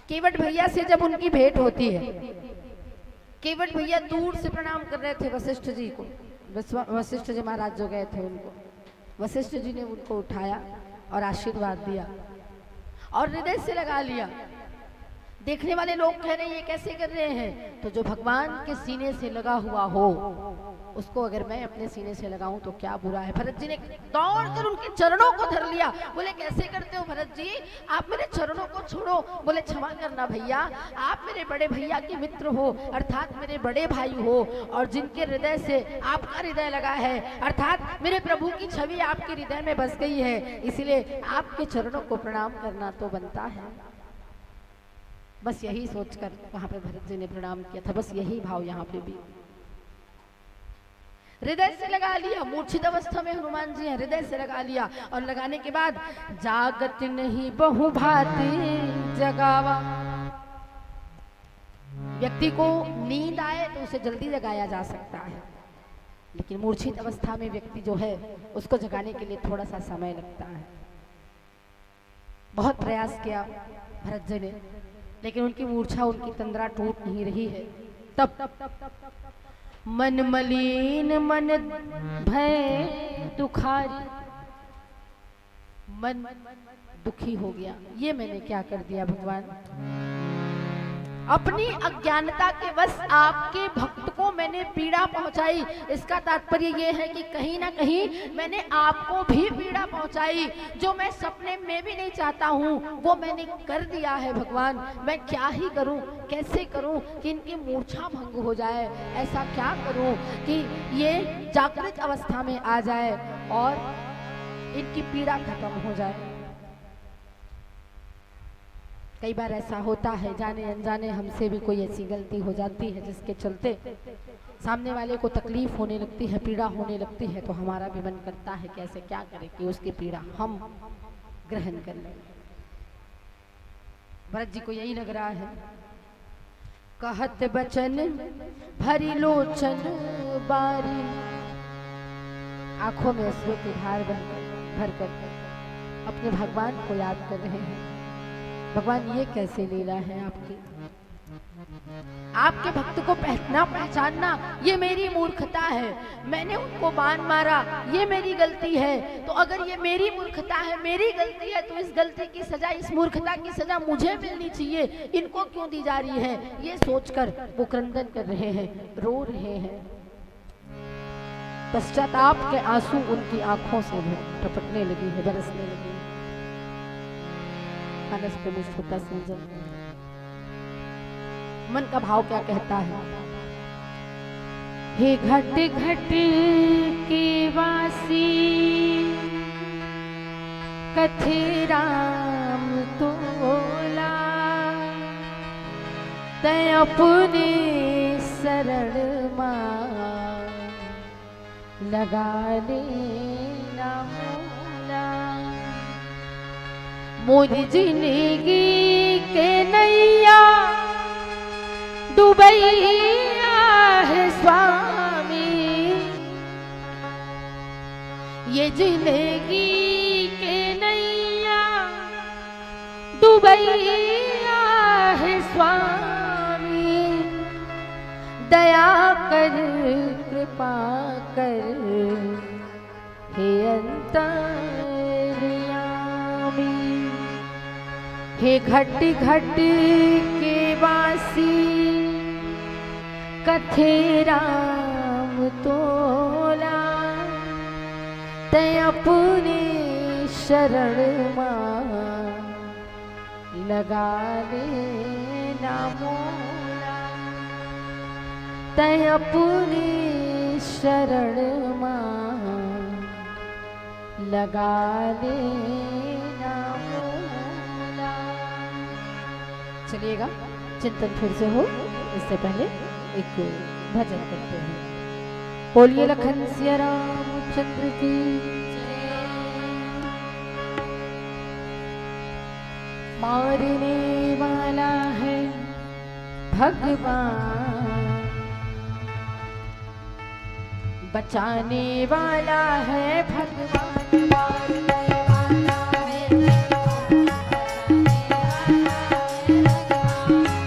केवट भैया से जब उनकी भेंट होती है, केवट भैया दूर से प्रणाम कर रहे थे वशिष्ठ जी को। वशिष्ठ जी महाराज जो गए थे उनको, वशिष्ठ जी ने उनको उठाया और आशीर्वाद दिया और हृदय से लगा लिया। देखने वाले लोग कह रहे हैं ये कैसे कर रहे हैं, तो जो भगवान के सीने से लगा हुआ हो उसको अगर मैं अपने सीने से लगाऊं तो क्या बुरा है। भरत जी ने दौड़कर उनके चरणों को धर लिया। बोले कैसे करते हो भरत जी, आप मेरे चरणों को छोड़ो। बोले क्षमा करना भैया, आप मेरे बड़े भैया के मित्र हो, अर्थात मेरे बड़े भाई हो, और जिनके हृदय से आपका हृदय लगा है, अर्थात मेरे प्रभु की छवि आपके हृदय में बस गई है, इसलिए आपके चरणों को प्रणाम करना तो बनता है। बस यही सोचकर वहां पे भरत जी ने प्रणाम किया था। बस यही भाव यहाँ पे भी हृदय से लगा लिया। मूर्छित अवस्था में हनुमान जी हृदय से लगा लिया, और लगाने के बाद जागत नहीं बहु भांति जगावा। व्यक्ति को नींद आए तो उसे जल्दी जगाया जा सकता है, लेकिन मूर्छित अवस्था में व्यक्ति जो है उसको जगाने के लिए थोड़ा सा समय लगता है। बहुत प्रयास किया भरत जी ने, लेकिन उनकी मूर्छा, उनकी तंद्रा टूट नहीं रही है। तब मन मलिन मन भय दुखारी, मन दुखी हो गया। ये मैंने क्या कर दिया भगवान, अपनी अज्ञानता के वश आपके भक्त को मैंने पीड़ा पहुंचाई। इसका तात्पर्य यह है कि कहीं ना कहीं मैंने आपको भी पीड़ा पहुंचाई, जो मैं सपने में भी नहीं चाहता हूं वो मैंने कर दिया है। भगवान मैं क्या ही करूं, कैसे करूं कि इनकी मूर्छा भंग हो जाए, ऐसा क्या करूं कि ये जागृत अवस्था में आ जाए और इनकी पीड़ा खत्म हो जाए। कई बार ऐसा होता है, जाने अनजाने हमसे भी कोई ऐसी गलती हो जाती है जिसके चलते सामने वाले को तकलीफ होने लगती है, पीड़ा होने लगती है, तो हमारा भी मन करता है कि ऐसे क्या करें कि उसकी पीड़ा हम ग्रहण कर लें। भरत जी को यही लग रहा है। कहत बचन भरी लोचन बारी, आंखों में अश्रु की धार भर कर अपने भगवान को याद कर रहे हैं। भगवान ये कैसे लीला है आपकी, आपके भक्त को पहचानना ये मेरी मूर्खता है। मैंने उनको बाण मारा, ये मेरी गलती है। तो अगर ये मेरी मूर्खता है, मेरी गलती है, तो इस गलती की सजा, इस मूर्खता की सजा मुझे मिलनी चाहिए, इनको क्यों दी जा रही है। ये सोचकर वो क्रंदन कर रहे हैं, रो रहे हैं। पश्चाताप के आंसू उनकी आंखों से टपकने लगी है, बरसने लगी। मानस प्रविष्ट होता संजम, मन का भाव क्या कहता है। हे घट घट के वासी, कथे राम तोला, तय अपने शरण मां लगा लेना मोला। मोरी जिंदगी के नैया डूबैया है स्वामी, ये जिंदगी के नैया डूबैया है स्वामी। दया कर कृपा कर हे अंतर्यामी। हे घट घट के वासी, कथे राम तोला, तय अपने शरण मां लगा लेना मोला। तय अपने शरण मां लगा लेना मोला। चलिएगा, चिंतन फिर से हो, इससे पहले एक भजन करते हैं। बोलिए लखन सिया रामचंद्र की जय। मारने वाला है भगवान बचाने वाला है भगवान मारने वाला है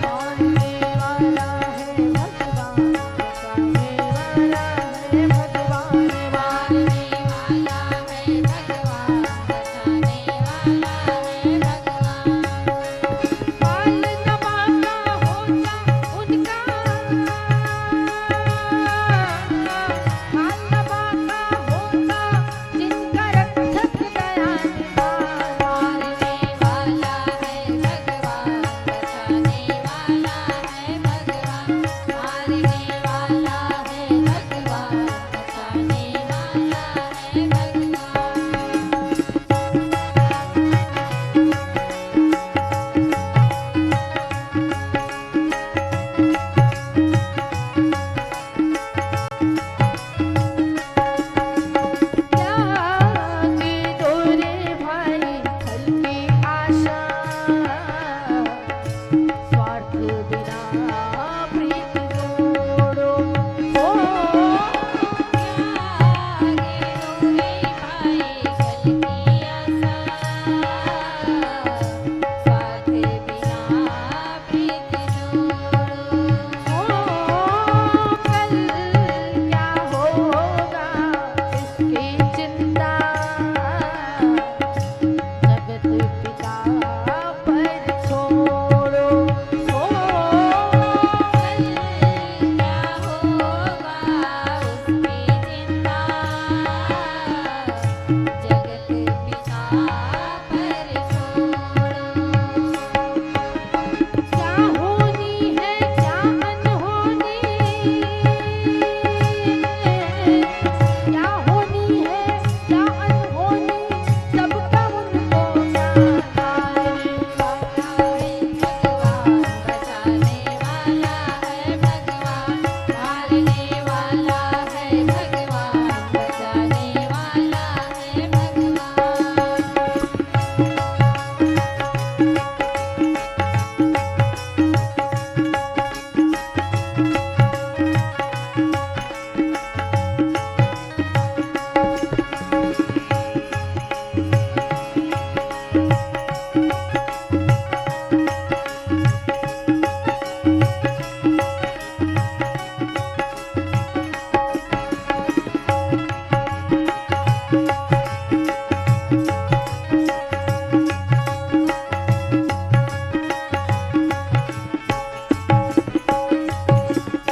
मारने वाला है भगवान बचाने वाला है भगवान मारने वाला है भगवान बचाने वाला है भगवान बाल नवाना होता उनका बाल नवाना होता जिनका रक्षक दयानिधान मारने वाला है भगवान बचाने वाला है भगवान मारने वाला है भगवान बचाने वाला है भगवान त्यागे दोरे भाई फल की आशा स्वार्थ बिना प्रीत जोड़ो ओ त्यागे दोरे भाई फल की आशा स्वार्थ बिना प्रीत जोड़ो ओ कल क्या होगा इसकी चिंता जगत पिता पर छोड़ो ओ कल क्या होगा उसकी चिंता जगत पिता पर छोड़ो क्या होनी है क्या अनहोनी क्या होनी है क्या अनहोनी सबका उनको मारने वाला है भगवान बचाने वाला है भगवान मारने वाला है भगवान बचाने वाला है भगवान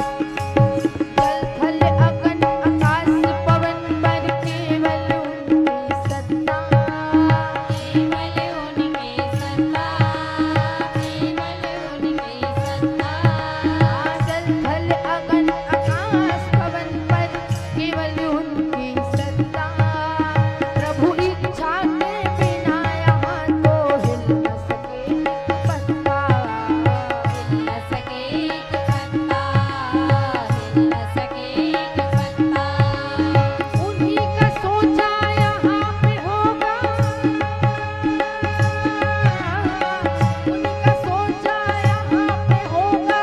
जल थल अगन आकाश पवन पर केवल उनकी सत्ता केवल उनकी सत्ता केवल उनकी सत्ता जल थल अगन आकाश पवन पर केवल उनकी सत्ता प्रभु इच्छा के बिना यहाँ तो हिल न सके पत्ता हिल न सके पत्ता हिल न सके पत्ता उन्हीं का सोचा यहाँ पे होगा उनका सोचा यहाँ पे होगा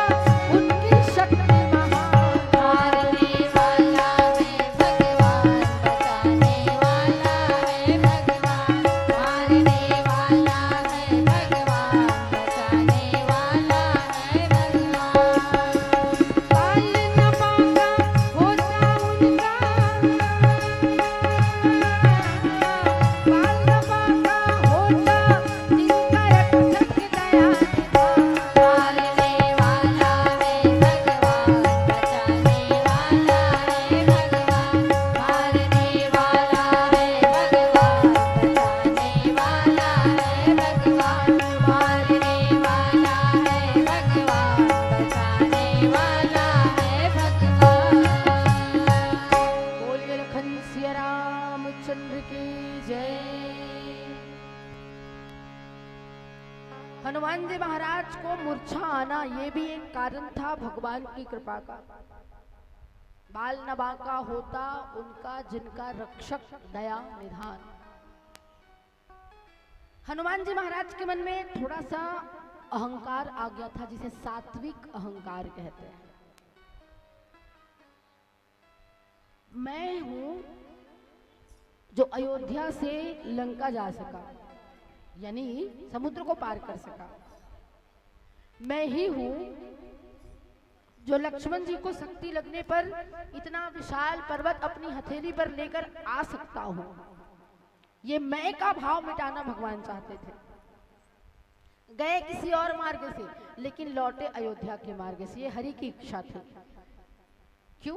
उनकी शक्ति महान मारने वाला है भगवान बचाने वाला है भगवान मारने वाला है भगवान बचाने वाला है भगवान बाल नवाना होता उनका बाल नवाना होता जिनका रक्षक दयानिधान मारने वाला है भगवान बचाने वाला है भगवान मारने वाला है भगवान बचाने वाला है भगवान मारने वाला है भगवान बचाने वाला है भगवान बोलिए लखन सिया रामचंद्र की जय। हनुमान जी महाराज को मूर्छा आना ये भी एक कारण था भगवान की कृपा का। बाल नबाका होता उनका जिनका रक्षक दया निधान। हनुमान जी महाराज के मन में थोड़ा सा अहंकार आ गया था, जिसे सात्विक अहंकार कहते हैं। मैं हूं जो अयोध्या से लंका जा सका, यानी समुद्र को पार कर सका। मैं ही हूं जो लक्ष्मण जी को शक्ति लगने पर इतना विशाल पर्वत अपनी हथेली पर लेकर आ सकता हूं। ये मैं का भाव मिटाना भगवान चाहते थे। गए किसी और मार्ग से, लेकिन लौटे अयोध्या के मार्ग से। ये हरि की इच्छा थी। क्यों?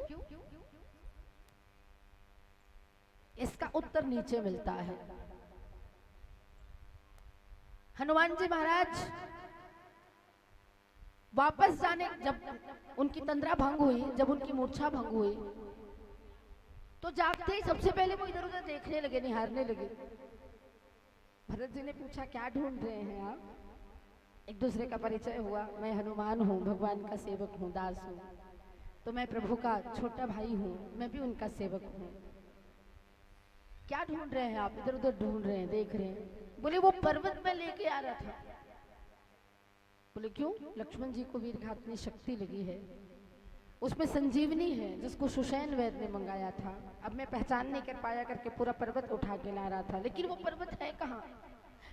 इसका उत्तर नीचे मिलता है। हनुमान जी महाराज वापस जाने, जब उनकी तंद्रा भंग हुई, जब उनकी मूर्छा भंग हुई, तो जागते ही सबसे पहले वो इधर उधर देखने लगे, निहारने लगे। भरत जी ने पूछा, क्या ढूंढ रहे हैं आप? एक दूसरे का परिचय हुआ। मैं हनुमान हूँ, भगवान का सेवक हूँ, दास हूँ। तो मैं प्रभु का छोटा भाई हूँ, मैं भी उनका सेवक हूँ। क्या ढूंढ रहे हैं आप? इधर उधर ढूंढ रहे हैं, देख रहे हैं। बोले वो पर्वत में लेके आ रहा था। बोले क्यों? लक्ष्मण जी को वीरघातनी शक्ति लगी है, उसमें संजीवनी है, जिसको सुषैण वैद्य ने मंगाया था। अब मैं पहचान नहीं कर पाया करके पूरा पर्वत उठा के ला रहा था, लेकिन वो पर्वत है कहाँ?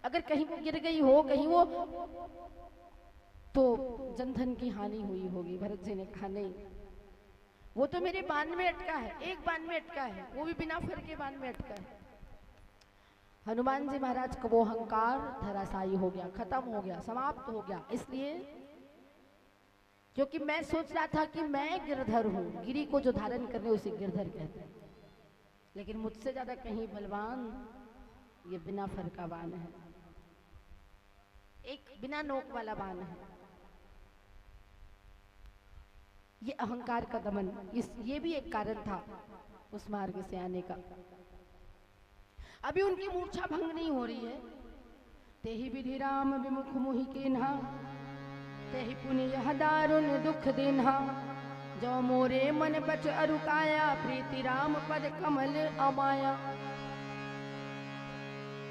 अगर कहीं वो गिर गई हो, कहीं वो, तो जनधन की हानि हुई होगी। भरत जी ने कहा नहीं, वो तो मेरे बाण में अटका है, एक बाण में अटका है, वो भी बिना फर के बाण में अटका है। हनुमान जी महाराज का वो अहंकार धराशायी हो गया, खत्म हो गया, समाप्त हो गया। इसलिए क्योंकि मैं सोच रहा था कि मैं गिरधर हूं, गिरी को जो धारण करने उसे गिरधर कहते हैं, लेकिन मुझसे ज्यादा कहीं बलवान ये बिना फर का बाण है, एक बिना नोक वाला बाण है। ये अहंकार का दमन, ये भी एक कारण था उस मार्ग से आने का। अभी उनकी मूर्छा भंग नहीं हो रही है। तेहि विधि राम विमुख मुहि केन्हा, तेहि पुनि यह दारुण दुख देन्हा। जो मोरे मन बच अरुकाया, प्रीति राम पद कमल अमाया।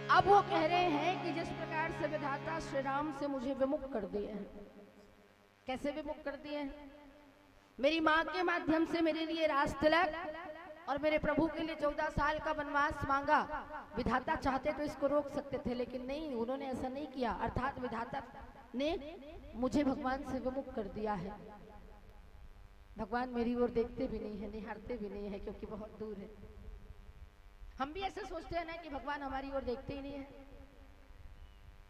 अब वो कह रहे हैं कि जिस प्रकार से विधाता श्री राम से मुझे विमुख कर दिए हैं। कैसे विमुख कर दिए हैं? मेरी माँ के माध्यम से मेरे लिए राज तिलक और मेरे प्रभु के लिए 14 साल का वनवास मांगा। विधाता चाहते तो इसको रोक सकते थे, लेकिन नहीं, उन्होंने ऐसा नहीं किया। अर्थात विधाता ने मुझे भगवान से विमुख कर दिया है। भगवान मेरी ओर देखते भी नहीं है, निहारते भी नहीं है, क्योंकि बहुत दूर है। हम भी ऐसे सोचते हैं ना कि भगवान हमारी ओर देखते ही नहीं है,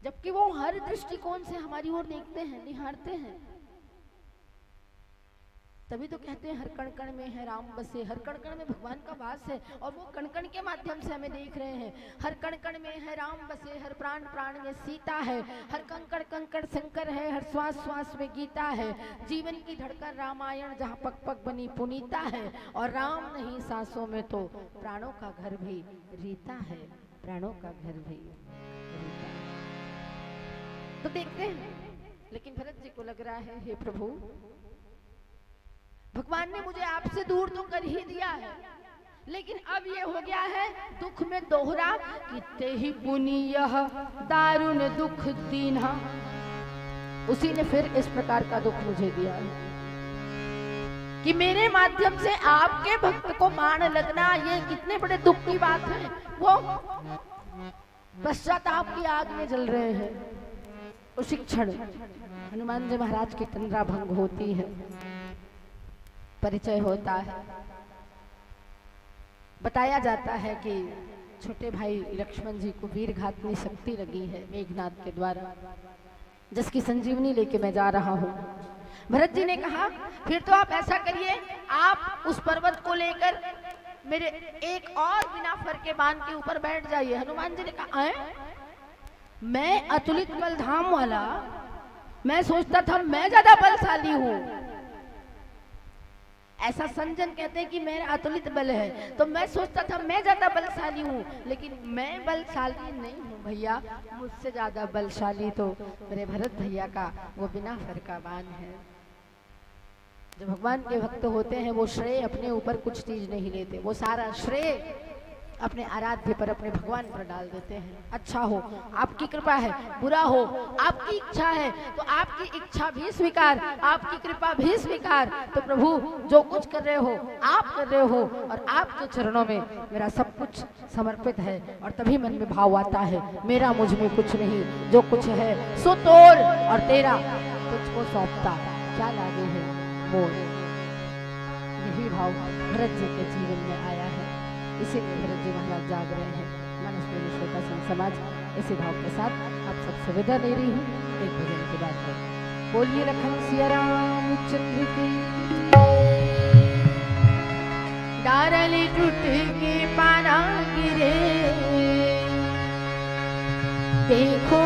जबकि वो हर दृष्टिकोण से हमारी ओर देखते हैं, निहारते हैं। तभी तो कहते हैं हर कण कण में है राम बसे, हर कण कण में भगवान का वास है, और वो कण कण के माध्यम से हमें देख रहे हैं। हर कण कण में है राम बसे, हर प्राण प्राण में सीता है, हर कंकड़ कंकड़ शंकर है, हर श्वास श्वास में गीता है। जीवन की धड़कन रामायण जहाँ पग पग बनी पुनीता है, और राम नहीं सांसों में तो प्राणों का घर भी रीता है, प्राणों का घर भी रीता है। तो देखते हैं, लेकिन भरत जी को लग रहा है, हे प्रभु, भगवान ने मुझे आपसे दूर तो कर ही दिया है, लेकिन अब ये हो गया है दुख में दोहरा कि तेहि पुनि यह दारुण दुख दीन्हा। उसी ने फिर इस प्रकार का दुख मुझे दिया है कि मेरे माध्यम से आपके भक्त को बाण लगना, ये कितने बड़े दुख की बात है। वो पश्चाताप की आग में जल रहे हैं। उसी क्षण हनुमान जी महाराज की तंद्रा भंग होती है, परिचय होता है। बताया जाता है कि छोटे भाई लक्ष्मण जी को वीरघातनी शक्ति लगी है मेघनाद के द्वारा, जिसकी संजीवनी लेके मैं जा रहा हूँ। भरत जी ने कहा, फिर तो आप ऐसा करिए, आप उस पर्वत को लेकर मेरे एक और बिना फर के बाण के ऊपर बैठ जाइए। हनुमान जी ने कहा, मैं अतुलित बलधाम वाला, मैं सोचता था मैं ज्यादा बलशाली हूँ। ऐसा संजन कहते हैं कि मेरा अतुलित बल है, तो मैं सोचता था मैं ज्यादा बलशाली हूँ, लेकिन मैं बलशाली नहीं हूँ भैया। मुझसे ज्यादा बलशाली तो मेरे भरत भैया का वो बिना फर का बाण है। जो भगवान के भक्त होते हैं वो श्रेय अपने ऊपर कुछ चीज नहीं लेते, वो सारा श्रेय अपने आराध्य पर, अपने भगवान पर डाल देते हैं। अच्छा हो, आपकी कृपा है, बुरा हो, आपकी इच्छा है, तो आपकी इच्छा भी स्वीकार, आपकी कृपा भी स्वीकार। तो प्रभु जो कुछ कर रहे हो आप कर रहे हो, और आपके चरणों में मेरा सब कुछ समर्पित है। और तभी मन में भाव आता है, मेरा मुझ में कुछ नहीं, जो कुछ है सो तोड़, और तेरा तुझको सौंपता क्या लागे है मोर। यही भाव भरत जी के जीवन में आया है, इसीलिए भरत जी महाराज जाग रहे हैं। मानस प्रेमी श्रोता संत समाज, इसी भाव के साथ आप सबसे विदा ले रही हूँ एक भजन के बाद में। बोलिए लखन सिया रामचंद्र की। डारली टूट के पाना गिरे, देखो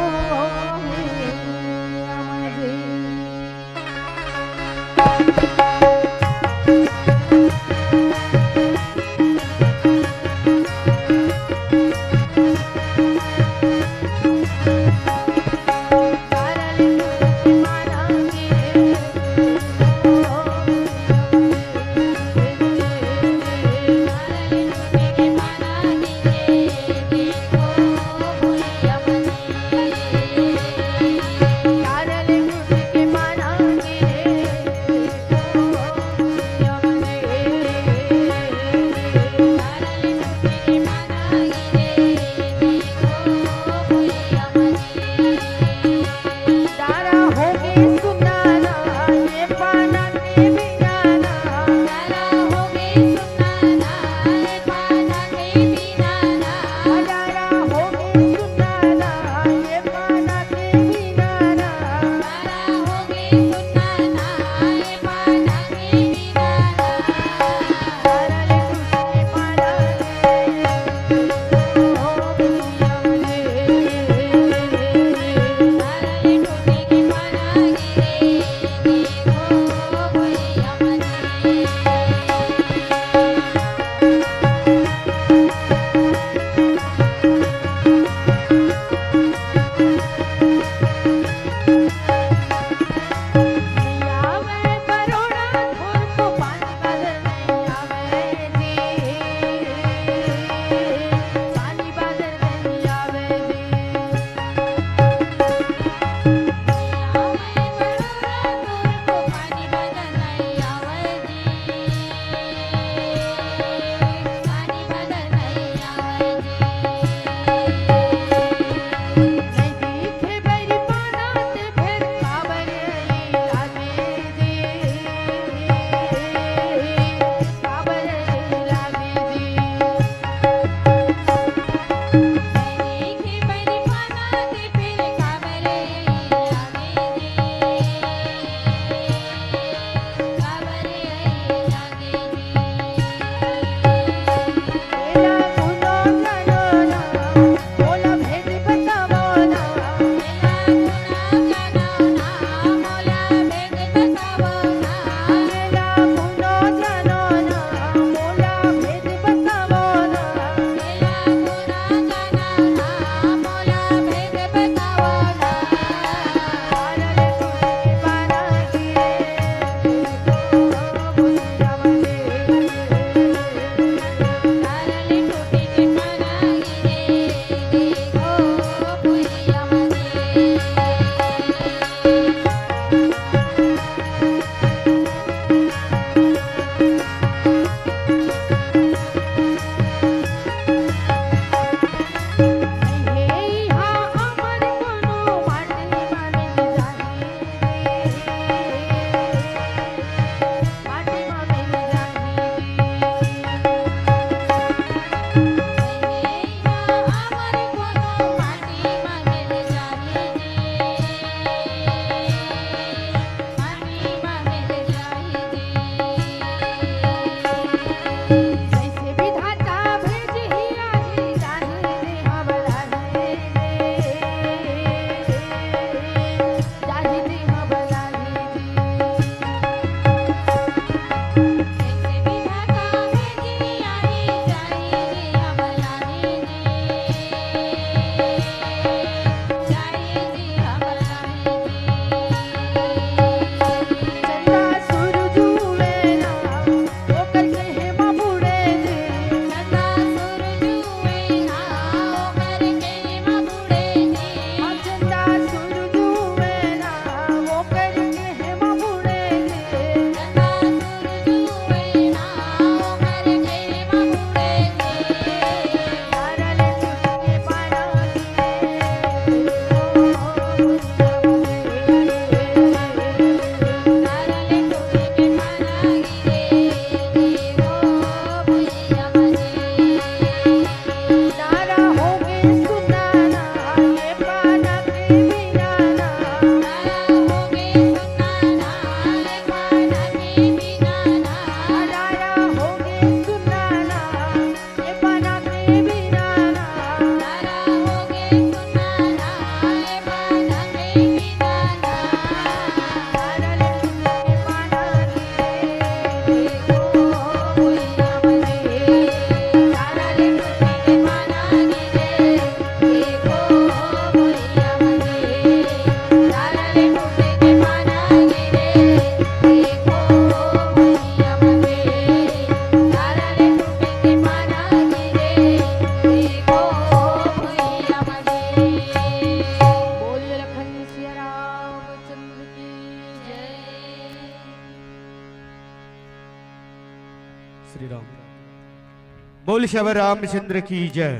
बोल शब रामचंद्र की जय।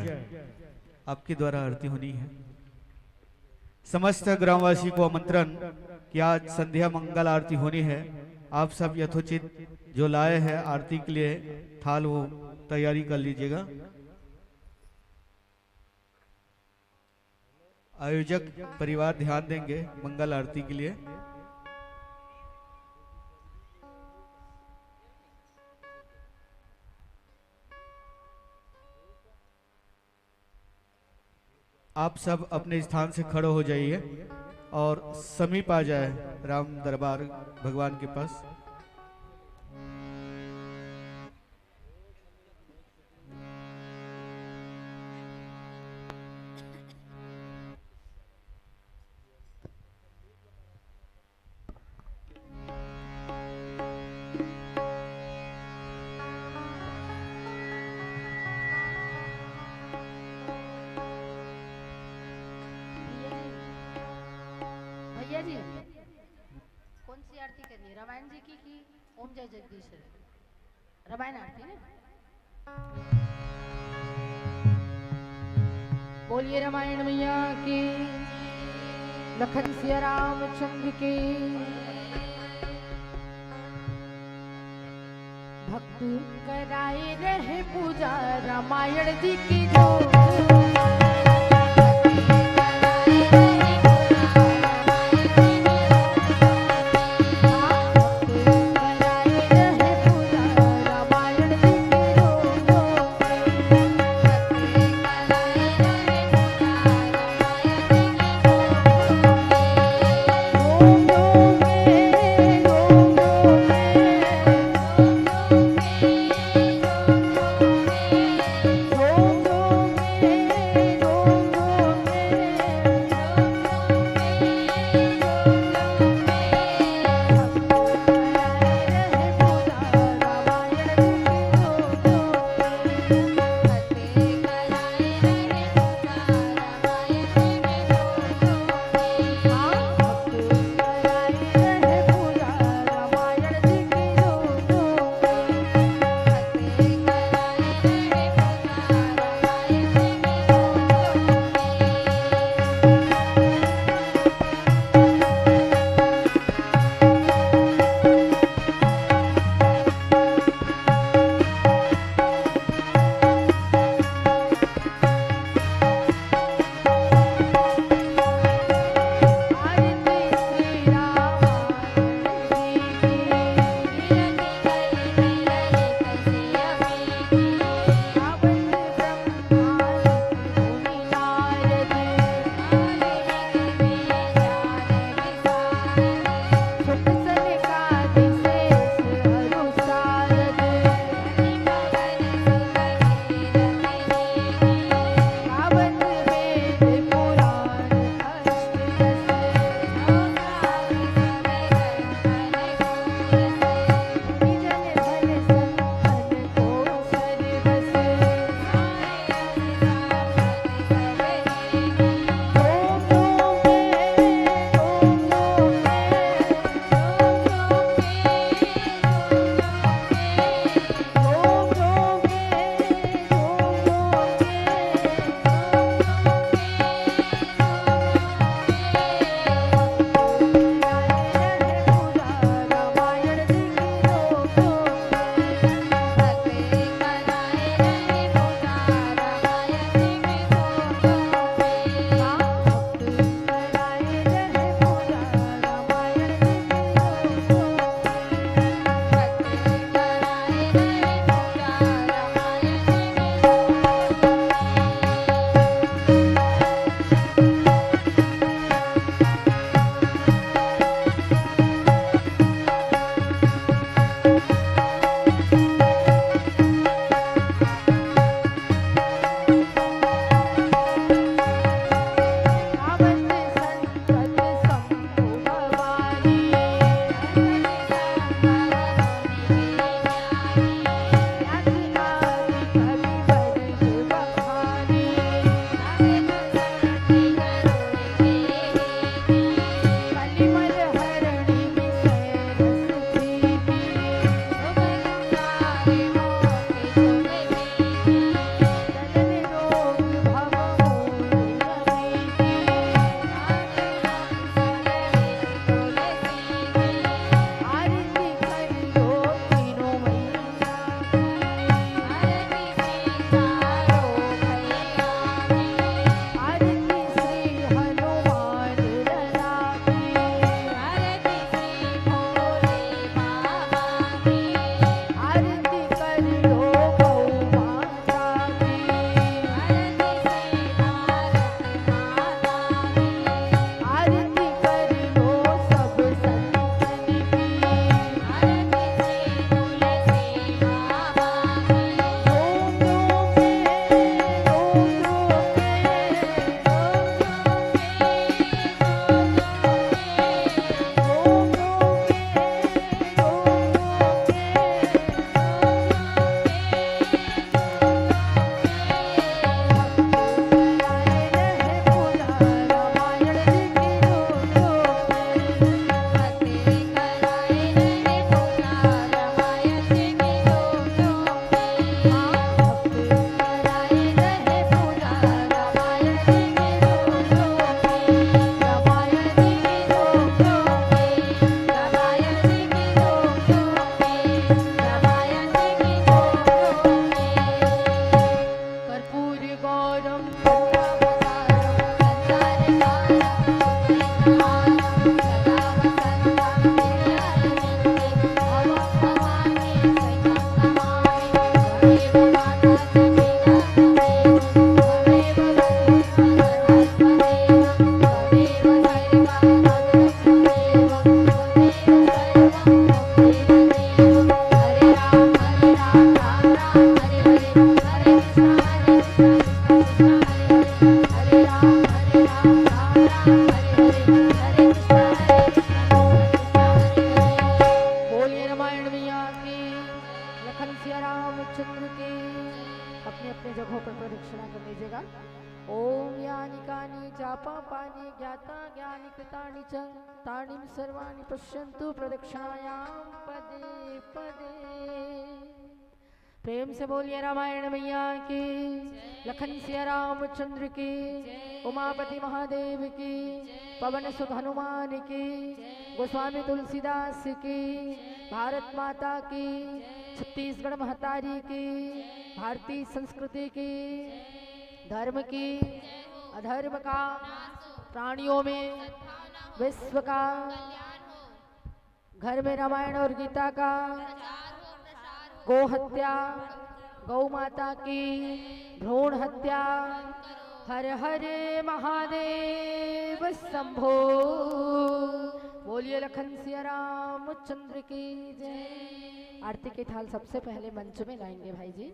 आपके द्वारा आरती होनी है। समस्त ग्रामवासी को आमंत्रण कि आज संध्या मंगल आरती होनी है। आप सब यथोचित जो लाए हैं आरती के लिए थाल वो तैयारी कर लीजिएगा। आयोजक परिवार ध्यान देंगे मंगल आरती के लिए। आप सब अपने स्थान से खड़े हो जाइए और समीप आ जाए राम दरबार भगवान के पास। भैया जी कौन सी आरती करनी है, रामायण जी की ओम जय जगदीश है? रामायण आरती ना। बोलिए रामायण मैया की, लखन सिया रामचंद्र की। भक्त कराए रहे पूजा रामायण जी की जो। सारम संसार बोलिए रामायण मैया की, लखन सिया रामचंद्र की। अपने अपने जगहों पर प्रदक्षिणा कर लीजिएगा। ओम यानि कानि जापा पानि ज्ञाता ज्ञानि कृतानि च तानिम सर्वाणि पश्यन्तु प्रदक्षिणायां पदे पदे। प्रेम से बोलिए रामायण मैया की, लखन सिया रामचंद्र की, उमापति महादेव की, पवन सुत हनुमान की, गोस्वामी तुलसीदास की, भारत माता की, छत्तीसगढ़ महतारी की, भारतीय संस्कृति की, धर्म की, अधर्म का, प्राणियों में, विश्व का, घर में रामायण और गीता का, गो हत्या, गौ माता की, भ्रूण हत्या, हर हर महादेव शंभो। बोलिए लखन सिया रामचंद्र की जय। आरती के थाल सबसे पहले मंच में लाएंगे भाई जी।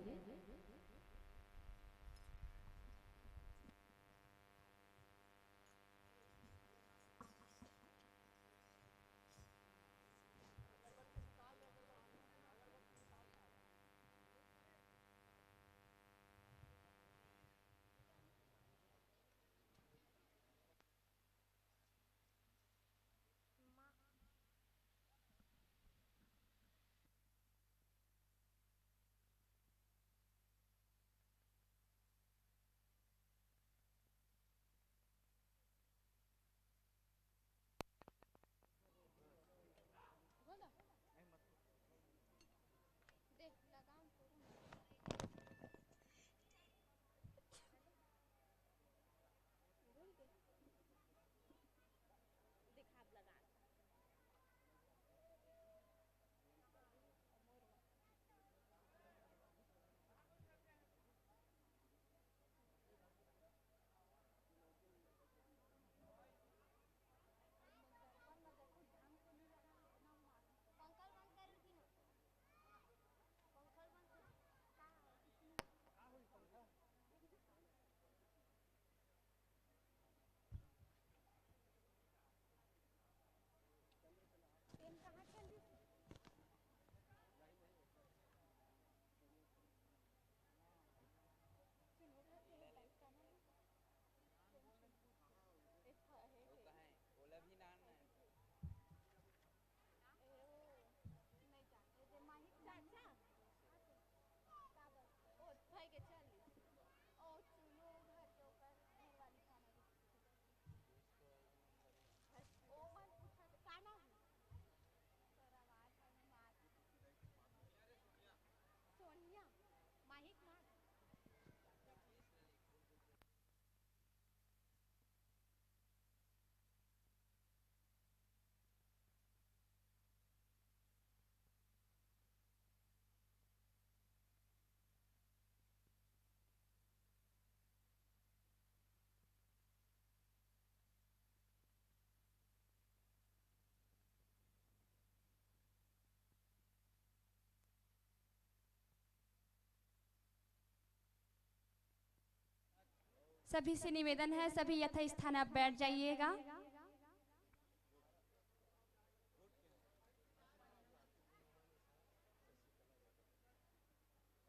सभी से निवेदन है, सभी यथास्थान आप बैठ जाइएगा।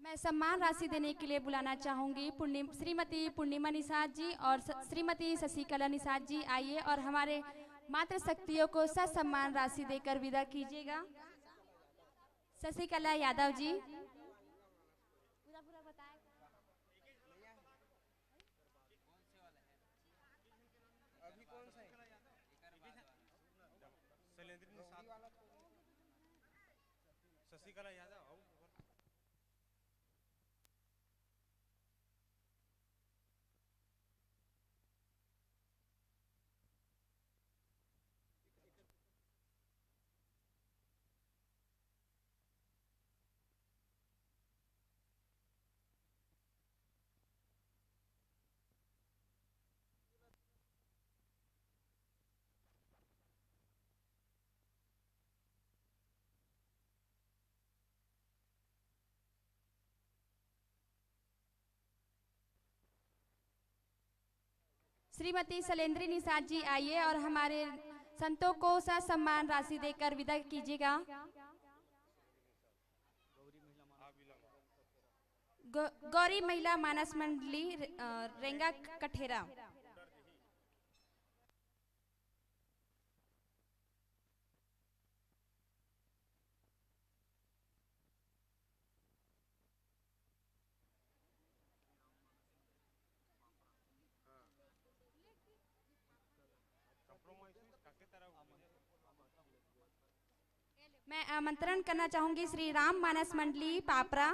मैं सम्मान राशि देने के लिए बुलाना चाहूंगी श्रीमती पूर्णिमा निषाद जी और श्रीमती शशिकला निषाद जी। आइए और हमारे मातृशक्तियों को सम्मान राशि देकर विदा कीजिएगा। शशिकला यादव जी। शशिकला यादव। श्रीमती शैलेंद्री निषाद जी आइए और हमारे संतों को सम्मान राशि देकर विदा कीजिएगा। गौरी महिला मानस मंडली रेंगा कठेरा। मैं आमंत्रण करना चाहूंगी श्री राम मानस मंडली पापरा।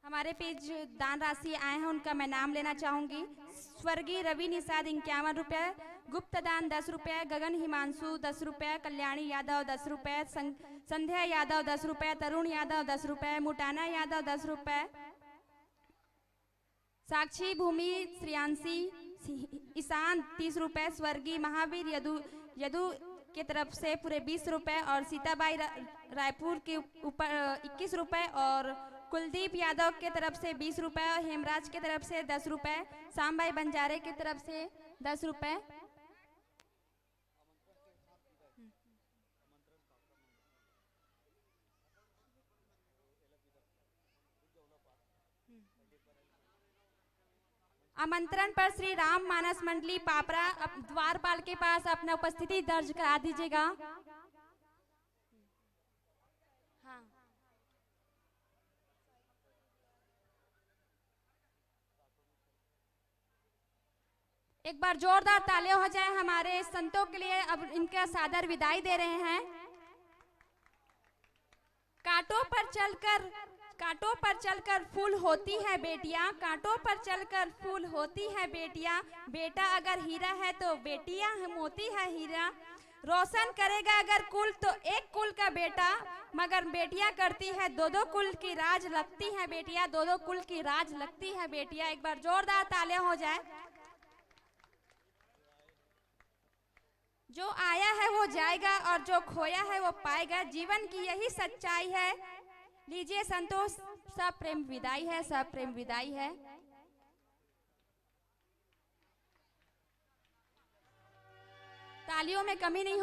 हमारे पेज दान राशि आए हैं, उनका मैं नाम लेना चाहूंगी। स्वर्गीय रवि निषाद 51 रुपये, गुप्त दान 10 रुपये, गगन हिमांशु 10 रुपये, कल्याणी यादव 10 रुपये, संध्या यादव 10 रुपये, तरुण यादव 10 रुपये, मुटाना यादव 10 रुपये, साक्षी भूमि श्रियांशी ईशान 30 रुपये, स्वर्गीय महावीर यदु के तरफ से पूरे 20 रुपये और सीताबाई रायपुर के ऊपर 21 रुपये और कुलदीप यादव के तरफ से 20 रुपये और हेमराज के तरफ से 10 रुपये, सांबाई बंजारे की तरफ से 10 रुपये। आमंत्रण पर श्री राम मानस मंडली पापरा द्वारपाल के पास अपना उपस्थिति दर्ज करा दीजिएगा। हाँ। एक बार जोरदार तालियां हो जाए हमारे संतों के लिए। अब इनका सादर विदाई दे रहे हैं। कांटों पर चलकर फूल होती है बेटियां, कांटों पर चलकर फूल होती है बेटियां, बेटा अगर हीरा है तो बेटियां मोती है हीरा, रोशन करेगा अगर कुल तो एक कुल का बेटा, मगर बेटियां करती है दो दो कुल की राज लगती है बेटियां, दो दो कुल की राज लगती है बेटियां। एक बार जोरदार तालियां हो जाए। जो आया है वो जाएगा और जो खोया है वो पाएगा, जीवन की यही सच्चाई है। लीजिए संतोष, सब प्रेम विदाई है, सब प्रेम विदाई है। तालियों में कमी नहीं हो